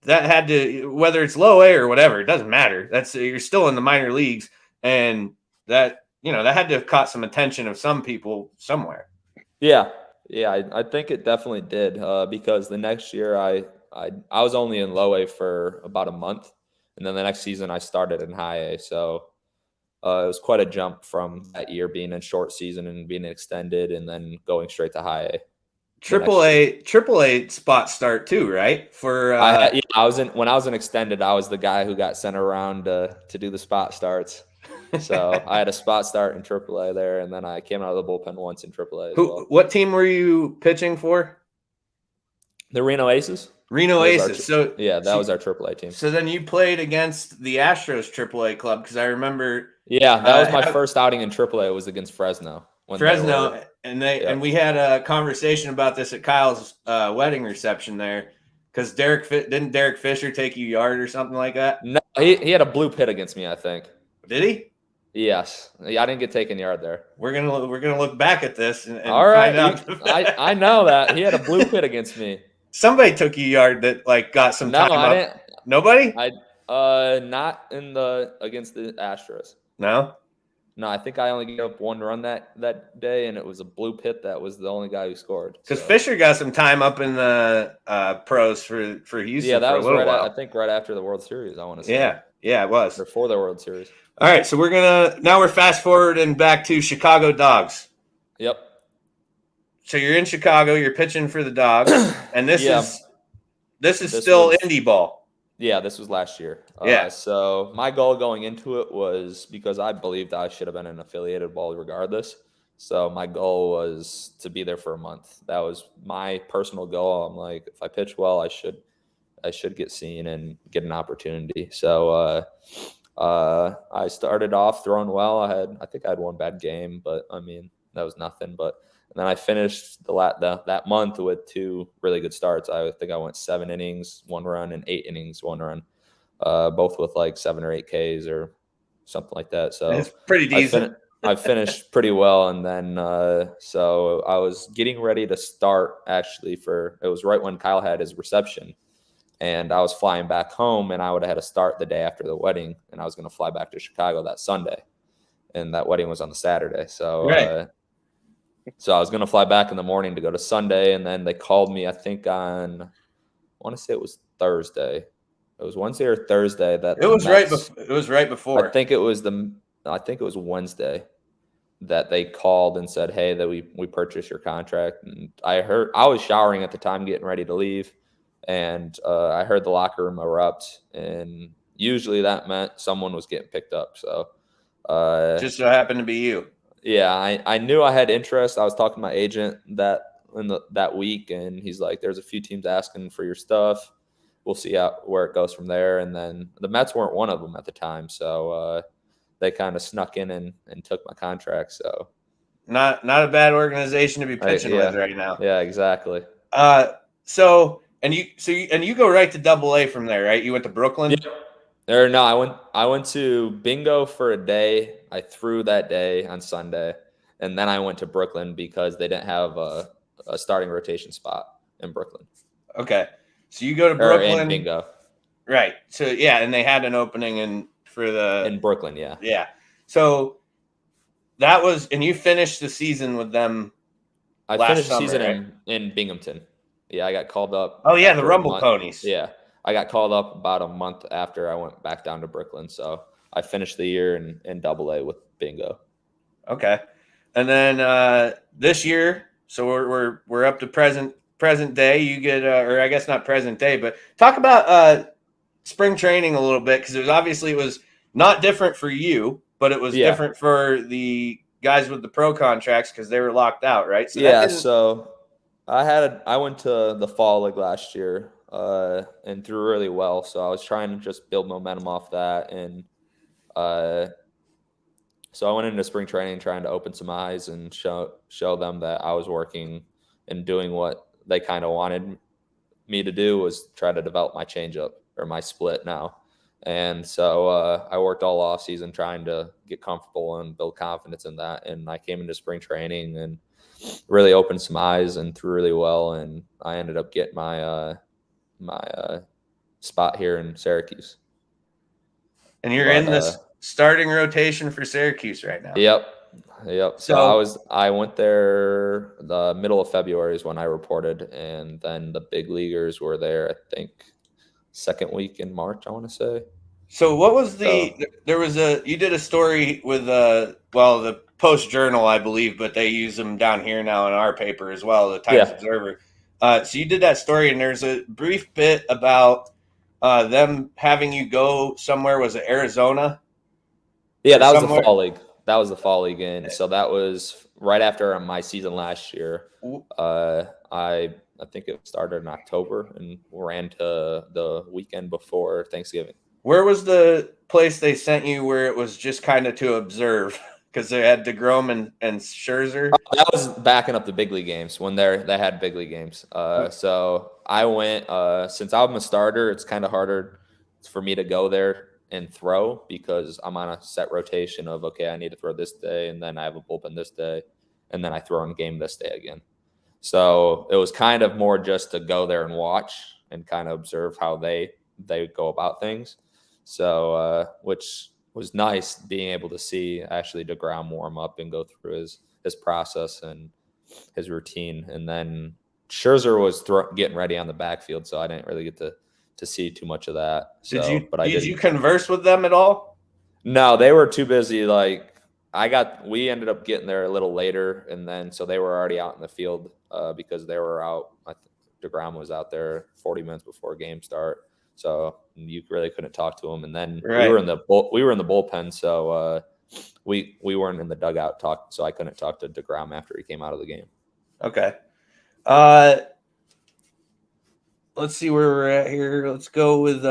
that had to, whether it's low A or whatever, it doesn't matter. You're still in the minor leagues, and that had to have caught some attention of some people somewhere. Yeah, I think it definitely did, because the next year I was only in low A for about a month, and then the next season I started in high A. So it was quite a jump from that year being in short season and being extended, and then going straight to high A. Triple A spot start too, right? For when I was in extended, I was the guy who got sent around to do the spot starts. So I had a spot start in Triple A there, and then I came out of the bullpen once in Triple A. What team were you pitching for? The Reno Aces. Reno Aces. That was our Triple A team. So then you played against the Astros Triple A club, because I remember. Yeah, that was my first outing in Triple A. Was against Fresno. And we had a conversation about this at Kyle's wedding reception there. Because didn't Derek Fisher take you yard or something like that? No, he had a blue pit against me, I think. Did he? Yes. Yeah, I didn't get taken yard there. We're gonna look back at this and all right. find out. I know that. He had a blue pit against me. Somebody took you yard that like got some time I up. didn't. Nobody? Not against the Astros. No? No, I think I only gave up one run that day, and it was a blue pit that was the only guy who scored. Because Fisher got some time up in the pros for Houston. Yeah, that for was a little right. while. I think right after the World Series. I want to say. Yeah, it was before the World Series. All right, so we're fast forwarding back to Chicago Dogs. Yep. So you're in Chicago. You're pitching for the Dogs, and this is still indie ball. Yeah, this was last year. Yeah. So my goal going into it was because I believed I should have been an affiliated ball regardless. So my goal was to be there for a month. That was my personal goal. I'm like, if I pitch well, I should get seen and get an opportunity. So I started off throwing well. I think I had one bad game, but I mean that was nothing. And then I finished that month with 2 really good starts. I think I went 7 innings, 1 run, and 8 innings, 1 run, both with like 7 or 8 Ks or something like that. So it's pretty decent. I finished pretty well, and then so I was getting ready to start. Actually, it was right when Kyle had his reception, and I was flying back home, and I would have had a start the day after the wedding, and I was going to fly back to Chicago that Sunday, and that wedding was on the Saturday. So. Right. So I was going to fly back in the morning to go to Sunday, and then they called me, I think I want to say it was Thursday. It was Wednesday or Thursday that it was right before. I think it was Wednesday that they called and said, "Hey, that we purchased your contract." And I was showering at the time, getting ready to leave, and I heard the locker room erupt, and usually that meant someone was getting picked up. So just so happened to be you. Yeah, I knew I had interest. I was talking to my agent that week, and he's like, "There's a few teams asking for your stuff. We'll see where it goes from there." And then the Mets weren't one of them at the time, so they kind of snuck in and took my contract. So not a bad organization to be pitching with right now. Yeah, exactly. So you go right to Double-A from there, right? You went to Brooklyn. Yep. No, I went to bingo for a day. I threw that day on Sunday, and then I went to Brooklyn because they didn't have a starting rotation spot in Brooklyn. Okay, so you go to Brooklyn. In bingo. Right. So yeah, and they had an opening in Brooklyn. Yeah. Yeah. So that was, and you finished the season with them. I finished the season in Binghamton. Yeah, I got called up. Oh yeah, the Rumble Ponies. Yeah. I got called up about a month after I went back down to Brooklyn. So I finished the year in Double-A with bingo. Okay. And then this year, so we're up to present day. You get, or I guess not present day, but talk about spring training a little bit, because it was not different for you, but it was different for the guys with the pro contracts because they were locked out, right? So so I went to the fall league last year. And threw really well. So I was trying to just build momentum off that. And so I went into spring training trying to open some eyes and show them that I was working and doing what they kind of wanted me to do, was try to develop my changeup or my split now. And so I worked all off season trying to get comfortable and build confidence in that. And I came into spring training and really opened some eyes and threw really well. And I ended up getting my spot here in Syracuse. And you're in this starting rotation for Syracuse right now. Yep. So I went there the middle of February is when I reported, and then the big leaguers were there, I think, second week in March, I want to say. So what was you did a story with the Post Journal, I believe, but they use them down here now in our paper as well, the Times Observer. So you did that story, and there's a brief bit about them having you go somewhere. Was it Arizona? Yeah, that was the fall league. That was the fall league, and so that was right after my season last year. I think it started in October and ran to the weekend before Thanksgiving. Where was the place they sent you where it was just kind of to observe? because they had DeGrom and Scherzer? That was backing up the big league games when they had big league games. So I went since I'm a starter, it's kind of harder for me to go there and throw because I'm on a set rotation of, okay, I need to throw this day, and then I have a bullpen this day, and then I throw in game this day again. So it was kind of more just to go there and watch and kind of observe how they go about things. So which was nice being able to see actually DeGrom warm up and go through his process and his routine. And then Scherzer was getting ready on the backfield, so I didn't really get to see too much of that. Did you converse with them at all? No, they were too busy. Like we ended up getting there a little later, and then so they were already out in the field because they were out. DeGrom was out there 40 minutes before game start, so you really couldn't talk to him. And then we were in the bullpen, so we weren't in the dugout so I couldn't talk to DeGrom after he came out of the game. Okay. Let's see where we're at here. Let's go with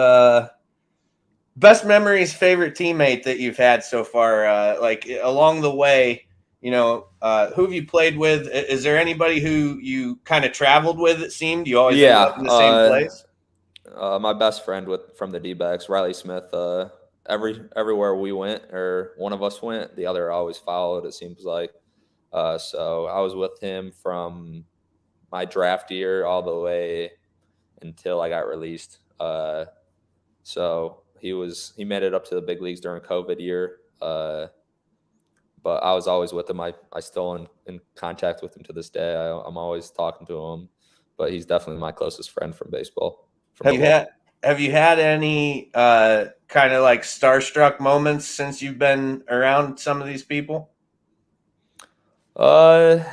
best memories, favorite teammate that you've had so far. Like along the way, who have you played with? Is there anybody who you kind of traveled with? It seemed you always ended up in the same place. My best friend from the D-backs, Riley Smith. Everywhere we went or one of us went, the other always followed. It seems like. So I was with him from my draft year all the way until I got released. So he made it up to the big leagues during COVID year. But I was always with him. I still in contact with him to this day. I'm always talking to him, but he's definitely my closest friend from baseball. Have you had any kind of like starstruck moments since you've been around some of these people? I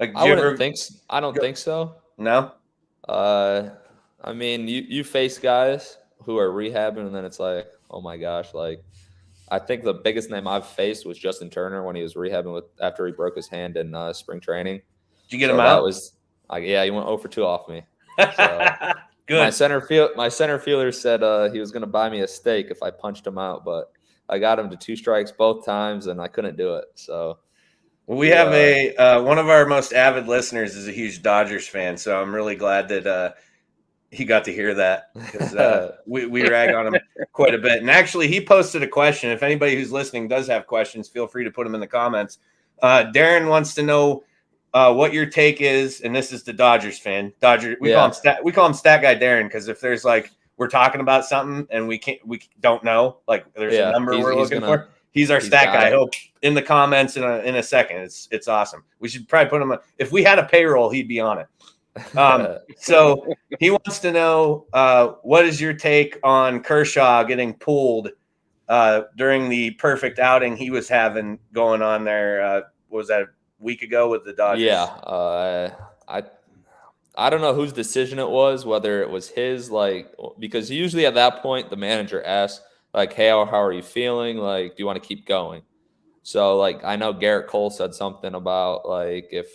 don't think so. No. I mean, you face guys who are rehabbing, and then it's like, oh my gosh, like I think the biggest name I've faced was Justin Turner when he was rehabbing after he broke his hand in spring training. Did you get him out? Yeah, he went 0 for 2 off me. So good. My center fielder said he was going to buy me a steak if I punched him out, but I got him to 2 strikes both times, and I couldn't do it. So. Well, we have one of our most avid listeners is a huge Dodgers fan, so I'm really glad that he got to hear that because we rag on him quite a bit. And actually, he posted a question. If anybody who's listening does have questions, feel free to put them in the comments. Darren wants to know what your take is, and this is the Dodgers fan. We call him Stat Guy Darren because if there's like we're talking about something and we don't know, like there's a number we're looking for. He's our stat guy. He'll in the comments in a second. It's awesome. We should probably put him. If we had a payroll, he'd be on it. So he wants to know what is your take on Kershaw getting pulled during the perfect outing he was having going on there? Was that a week ago with the Dodgers? Yeah, I don't know whose decision it was, whether it was his, because usually at that point the manager asks. Like, hey, how are you feeling? Like, do you want to keep going? So, like, I know Garrett Cole said something about, like, if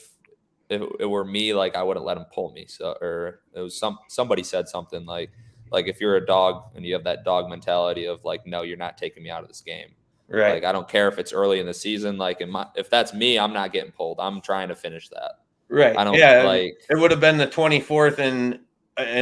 it were me, like, I wouldn't let him pull me. So, or it was somebody said something like if you're a dog and you have that dog mentality of, like, no, you're not taking me out of this game. Right. Like, I don't care if it's early in the season. Like, if that's me, I'm not getting pulled. I'm trying to finish that. Right. It would have been the 24th and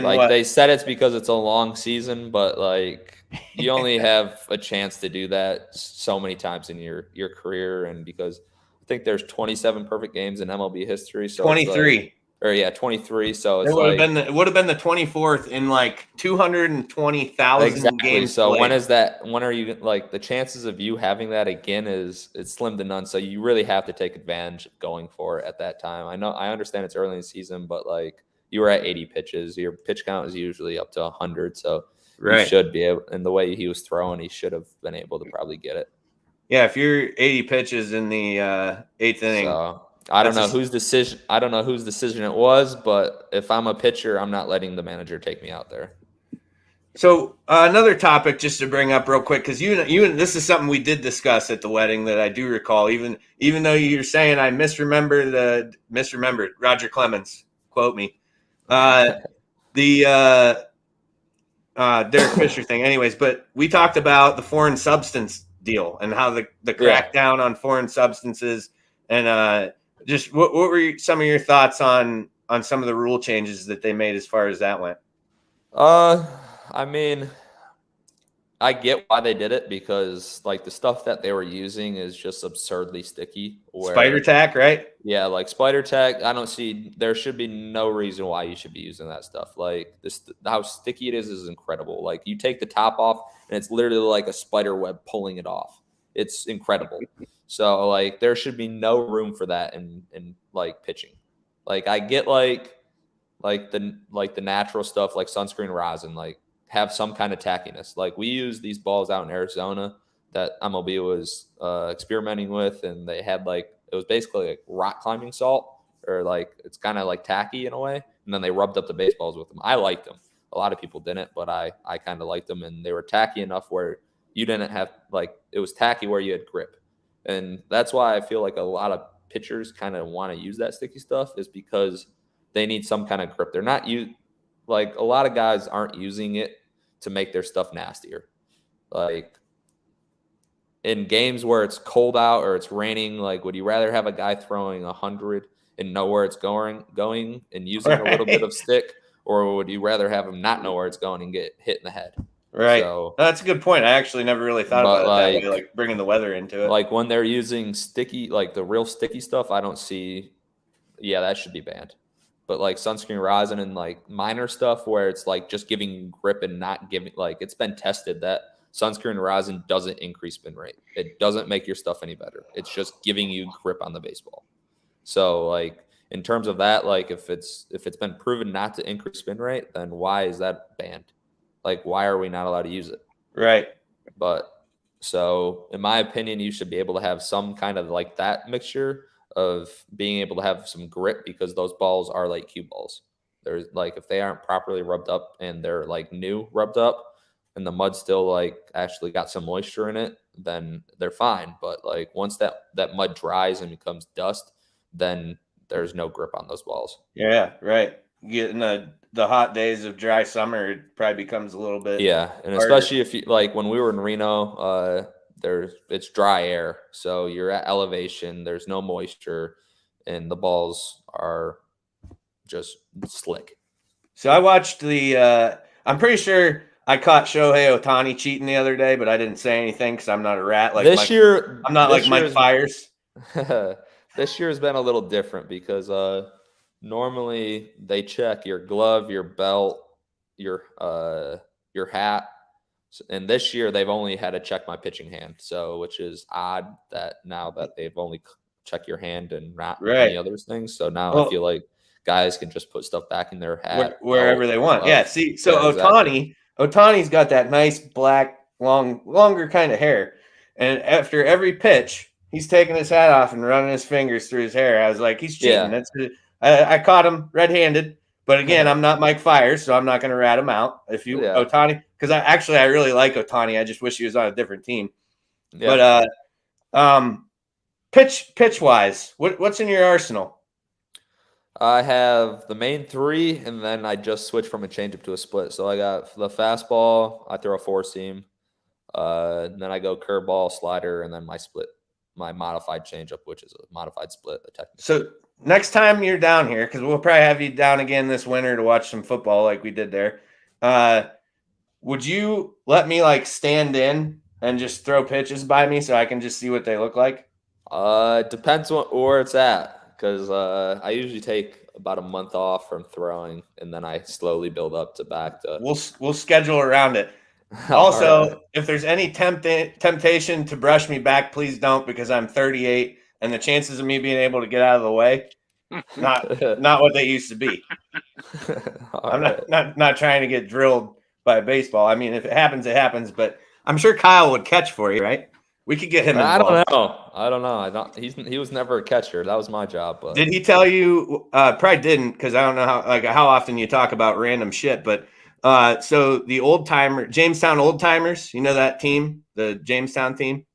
like what? They said it's because it's a long season, but like you only have a chance to do that so many times in your career, and because I think there's 27 perfect games in MLB history, so 23. 23. So it's it would have been the 24th in like 220,000 games. So played. when are you like the chances of you having that again it's slim to none. So you really have to take advantage of going for it at that time. I understand it's early in the season, but like you were at 80 pitches. Your pitch count is usually up to 100. So you should be able, and the way he was throwing, he should have been able to probably get it. Yeah, if you're 80 pitches in the 8th inning. So, I don't know whose decision it was, but if I'm a pitcher, I'm not letting the manager take me out there. So another topic just to bring up real quick, because you this is something we did discuss at the wedding that I do recall, even though you're saying I misremembered Roger Clemens, quote me, the Derek Fisher thing. Anyways, but we talked about the foreign substance deal and how the crackdown on foreign substances and just what were some of your thoughts on some of the rule changes that they made as far as that went? I mean, I get why they did it because like the stuff that they were using is just absurdly sticky. Spider tack, right? Yeah, like spider tack. I don't see there should be no reason why you should be using that stuff. Like how sticky it is incredible. Like you take the top off and it's literally like a spider web pulling it off. It's incredible. So like there should be no room for that in like pitching. Like I get like the natural stuff like sunscreen rosin, like have some kind of tackiness. Like we use these balls out in Arizona that MLB was experimenting with, and they had like it was basically like rock climbing salt, or like it's kind of like tacky in a way, and then they rubbed up the baseballs with them. I liked them. A lot of people didn't, but I kind of liked them, and they were tacky enough where you didn't have like it was tacky where you had grip, and that's why I feel like a lot of pitchers kind of want to use that sticky stuff is because they need some kind of grip. They're not like a lot of guys aren't using it to make their stuff nastier. Like in games where it's cold out or it's raining, like would you rather have a guy throwing 100 and know where it's going and using a little bit of stick, or would you rather have him not know where it's going and get hit in the head? Right. So, that's a good point. I actually never really thought about it that way, like bringing the weather into it. Like when they're using sticky, like the real sticky stuff, I don't see. Yeah, that should be banned. But like sunscreen rosin and like minor stuff where it's like just giving grip and not giving, like it's been tested that sunscreen rosin doesn't increase spin rate. It doesn't make your stuff any better. It's just giving you grip on the baseball. So like in terms of that, like if it's been proven not to increase spin rate, then why is that banned? Like why are we not allowed to use it? Right. But so in my opinion, you should be able to have some kind of like that mixture of being able to have some grip, because those balls are like cue balls. There's like if they aren't properly rubbed up and they're like new rubbed up and the mud still like actually got some moisture in it, then they're fine. But like once that mud dries and becomes dust, then there's no grip on those balls. Yeah, right. Getting the hot days of dry summer, it probably becomes a little bit and harder. Especially if you like when we were in Reno, it's dry air, so you're at elevation, there's no moisture, and the balls are just slick. So I watched I'm pretty sure I caught Shohei Ohtani cheating the other day, but I didn't say anything because I'm not a rat. Like I'm not like Mike Fiers. This year has been a little different because normally they check your glove, your belt, your hat. And this year they've only had to check my pitching hand, so which is odd that now that they've only checked your hand and not any other things. So now I feel like guys can just put stuff back in their hat wherever they want. Yeah. See, so Ohtani's got that nice black, longer kind of hair, and after every pitch, he's taking his hat off and running his fingers through his hair. I was like, he's cheating. That's I caught him red-handed. But again, I'm not Mike Fiers, so I'm not going to rat him out. If you Ohtani, because I really like Ohtani. I just wish he was on a different team. Yeah. But pitch wise, what's in your arsenal? I have the main three, and then I just switched from a changeup to a split. So I got the fastball. I throw a four seam. Then I go curveball, slider, and then my modified changeup, which is a modified split. So next time you're down here, because we'll probably have you down again this winter to watch some football like we did there, would you let me like stand in and just throw pitches by me so I can just see what they look like? Depends where it's at, because I usually take about a month off from throwing, and then I slowly build up to back to. We'll schedule around it. Also, if there's any temptation to brush me back, please don't, because I'm 38 and the chances of me being able to get out of the way, not what they used to be. I'm not trying to get drilled by a baseball. I mean, if it happens, it happens. But I'm sure Kyle would catch for you, right? We could get him involved. I don't know. He was never a catcher. That was my job. But. Did he tell you? Probably didn't, because I don't know how often you talk about random shit. But so the Jamestown Old Timers, you know that team, the Jamestown team.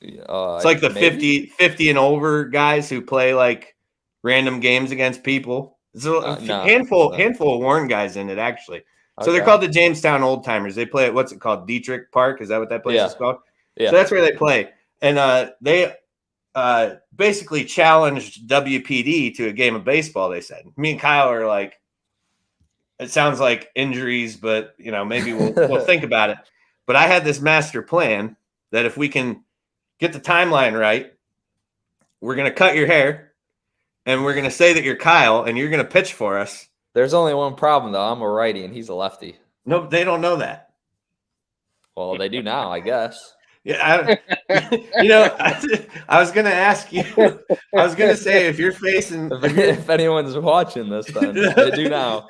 It's like the 50 and over guys who play like random games against people. There's a handful of Warren guys in it, actually. So they're called the Jamestown Old Timers. They play at what's it called? Dietrich Park. Is that what that place is called? Yeah. So that's where they play. And they basically challenged WPD to a game of baseball, they said. Me and Kyle are like, it sounds like injuries, but, maybe we'll think about it. But I had this master plan that if we can get the timeline right, we're going to cut your hair and we're going to say that you're Kyle and you're going to pitch for us. There's only one problem, though. I'm a righty and he's a lefty. No, they don't know that. Well, they do now, I guess. Yeah, I was going to ask you. I was going to say if you're facing, if anyone's watching this, then they do now.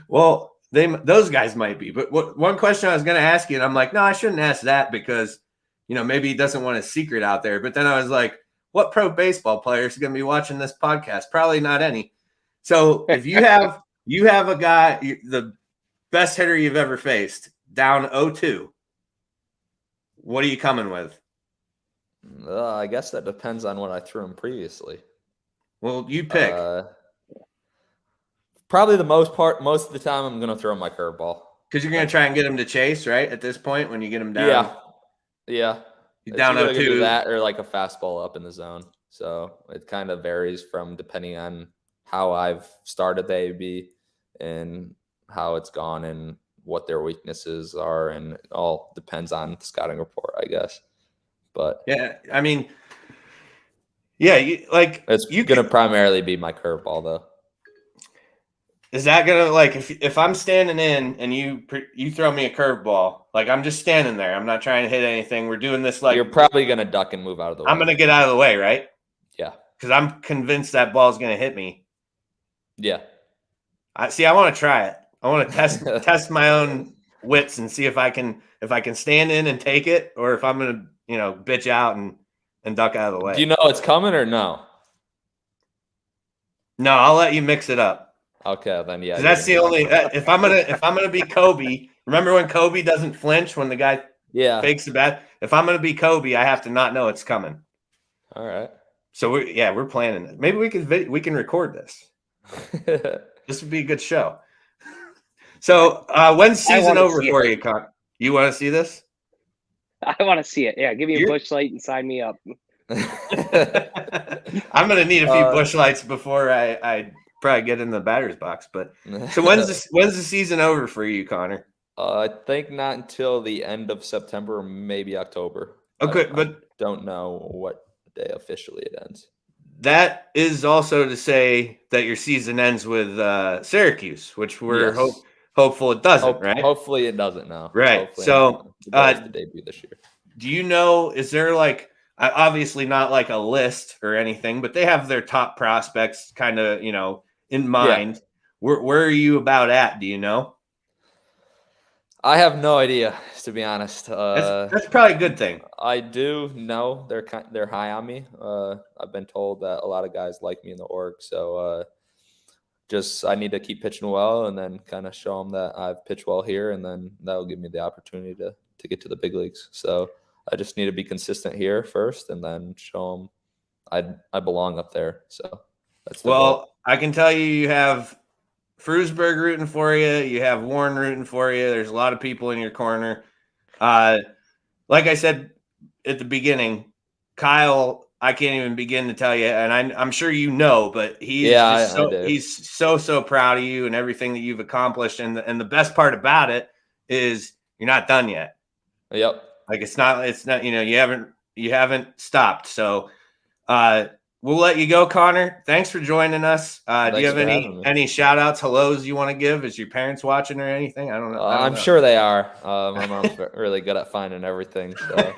Well, those guys might be. But one question I was going to ask you, and I'm like, no, I shouldn't ask that because, maybe he doesn't want a secret out there. But then I was like, what pro baseball players are going to be watching this podcast? Probably not any. So if you have a guy, the best hitter you've ever faced, down 0-2. What are you coming with? I guess that depends on what I threw him previously. Well, you pick. Probably most of the time, I'm going to throw him my curveball. Because you're going to try and get him to chase, right? At this point, when you get him down. Yeah. You're down 0-2. That or like a fastball up in the zone. So it kind of varies from depending on how I've started the AB and how it's gone and what their weaknesses are, and it all depends on the scouting report, I guess. But yeah, I mean, yeah, it's going to primarily be my curveball, though. Is that gonna if I'm standing in and you throw me a curveball, like I'm just standing there, I'm not trying to hit anything. We're doing this like you're probably gonna duck and move out of the way. I'm gonna get out of the way, right? Yeah, because I'm convinced that ball's gonna hit me. Yeah, I want to try it. I want to test my own wits and see if I can stand in and take it, or if I'm gonna bitch out and duck out of the way. Do you know it's coming or no? No, I'll let you mix it up. Okay, then yeah. That's the only. If I'm gonna be Kobe, remember when Kobe doesn't flinch when the guy fakes the bat? If I'm gonna be Kobe, I have to not know it's coming. All right. So we're planning it. Maybe we can record this. This would be a good show. So when's season over for you, Con? You want to see this? I want to see it. Yeah, give me a bush light and sign me up. I'm gonna need a few bush lights before I probably get in the batter's box. But so when's the season over for you, Connor? I think not until the end of September, maybe October. Okay, I don't know what day officially it ends. That is also to say that your season ends with Syracuse, which we're hopeful it doesn't, right? Hopefully it doesn't now. Right. Hopefully so the debut this year. Do you know, is there obviously not like a list or anything, but they have their top prospects kind of, in mind. Yeah. Where are you about at? Do you know? I have no idea, to be honest. That's probably a good thing. I do know they're high on me. I've been told that a lot of guys like me in the org, so I need to keep pitching well and then kind of show them that I've pitched well here, and then that will give me the opportunity to get to the big leagues. So I just need to be consistent here first, and then show them I belong up there. So that's the goal. I can tell you have Frewsburg rooting for you. You have Warren rooting for you. There's a lot of people in your corner. Like I said at the beginning, Kyle, I can't even begin to tell you, and I'm sure you know, but he's so proud of you and everything that you've accomplished. And the best part about it is you're not done yet. Yep. Like it's not, you haven't stopped. So, we'll let you go, Connor. Thanks for joining us. Do you have any shout outs, hellos you want to give? Is your parents watching or anything? I don't know. I'm sure they are. My mom's really good at finding everything. So.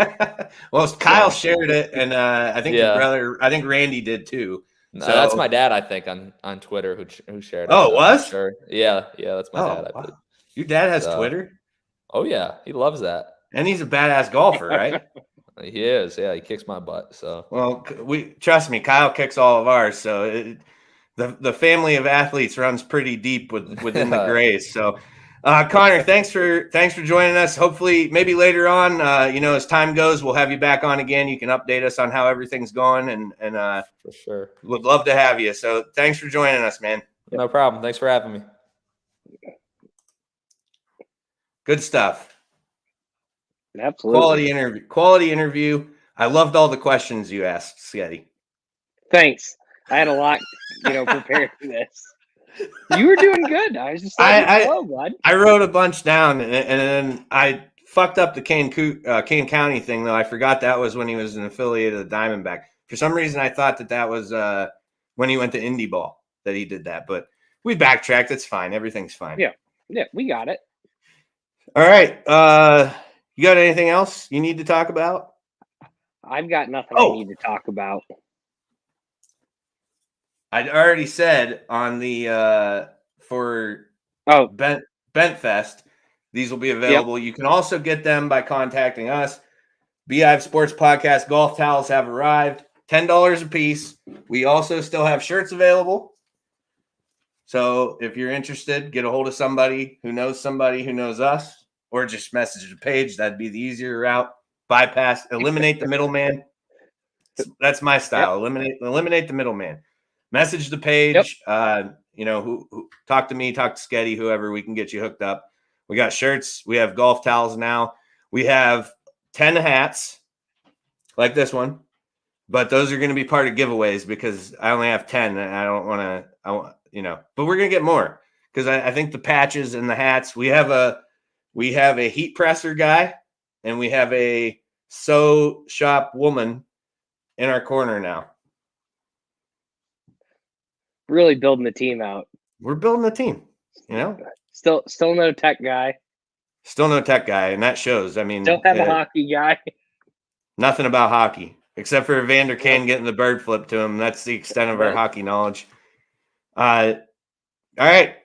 Well, Kyle shared it, and I think your brother, I think Randy did too. No, that's my dad, I think, on Twitter who shared it. Oh, it was? Sure. Yeah, that's my dad. Wow. Your dad has Twitter? Oh, yeah. He loves that. And he's a badass golfer, right? He is. Yeah, he kicks my butt. So, well, trust me, Kyle kicks all of ours. So the family of athletes runs pretty deep within the Grays. So, Connor, thanks for joining us. Hopefully, maybe later on, as time goes, we'll have you back on again. You can update us on how everything's going, and for sure, would love to have you. So, thanks for joining us, man. No problem. Thanks for having me. Good stuff. Absolutely. Quality interview. I loved all the questions you asked, Sketty. Thanks. I had a lot, prepared for this. You were doing good. I was just letting it flow, bud. I wrote a bunch down, and then I fucked up the Kane County thing, though. I forgot that was when he was an affiliate of the Diamondback. For some reason, I thought that was when he went to Indy Ball that he did that. But we backtracked. It's fine. Everything's fine. Yeah, we got it. All right. You got anything else you need to talk about? I've got nothing I need to talk about. I'd already said on the for Bent Fest, these will be available. Yep. You can also get them by contacting us. Beehive Sports Podcast golf towels have arrived, $10 a piece. We also still have shirts available. So if you're interested, get a hold of somebody who knows us, or just message the page. That'd be the easier route. Eliminate the middleman. That's my style. Yep. Eliminate the middleman. Message the page. Yep. Who talk to me, talk to Sketty, whoever, we can get you hooked up. We got shirts. We have golf towels now. We have 10 hats like this one, but those are going to be part of giveaways because I only have 10 and I don't want to, but we're going to get more because I think the patches and the hats, we have a heat presser guy and we have a sew shop woman in our corner now. Really building the team out. We're building the team, Still no tech guy. Still no tech guy, and that shows. I mean, don't have a hockey guy. Nothing about hockey except for Evander Kane getting the bird flip to him. That's the extent of our hockey knowledge. All right,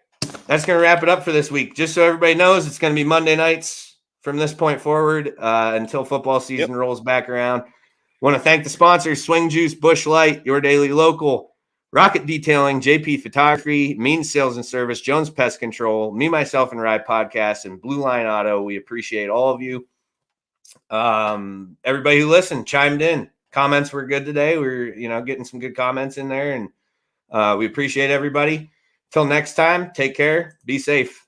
that's going to wrap it up for this week. Just so everybody knows, it's going to be Monday nights from this point forward until football season rolls back around. Want to thank the sponsors: Swing Juice, Busch Light, Your Daily Local, Rocket Detailing, JP Photography, Means Sales and Service, Jones Pest Control, Me, Myself, and Ride Podcast, and Blue Line Auto. We appreciate all of you. Everybody who listened, chimed in. Comments were good today. We're, getting some good comments in there, and we appreciate everybody. Till next time, take care. Be safe.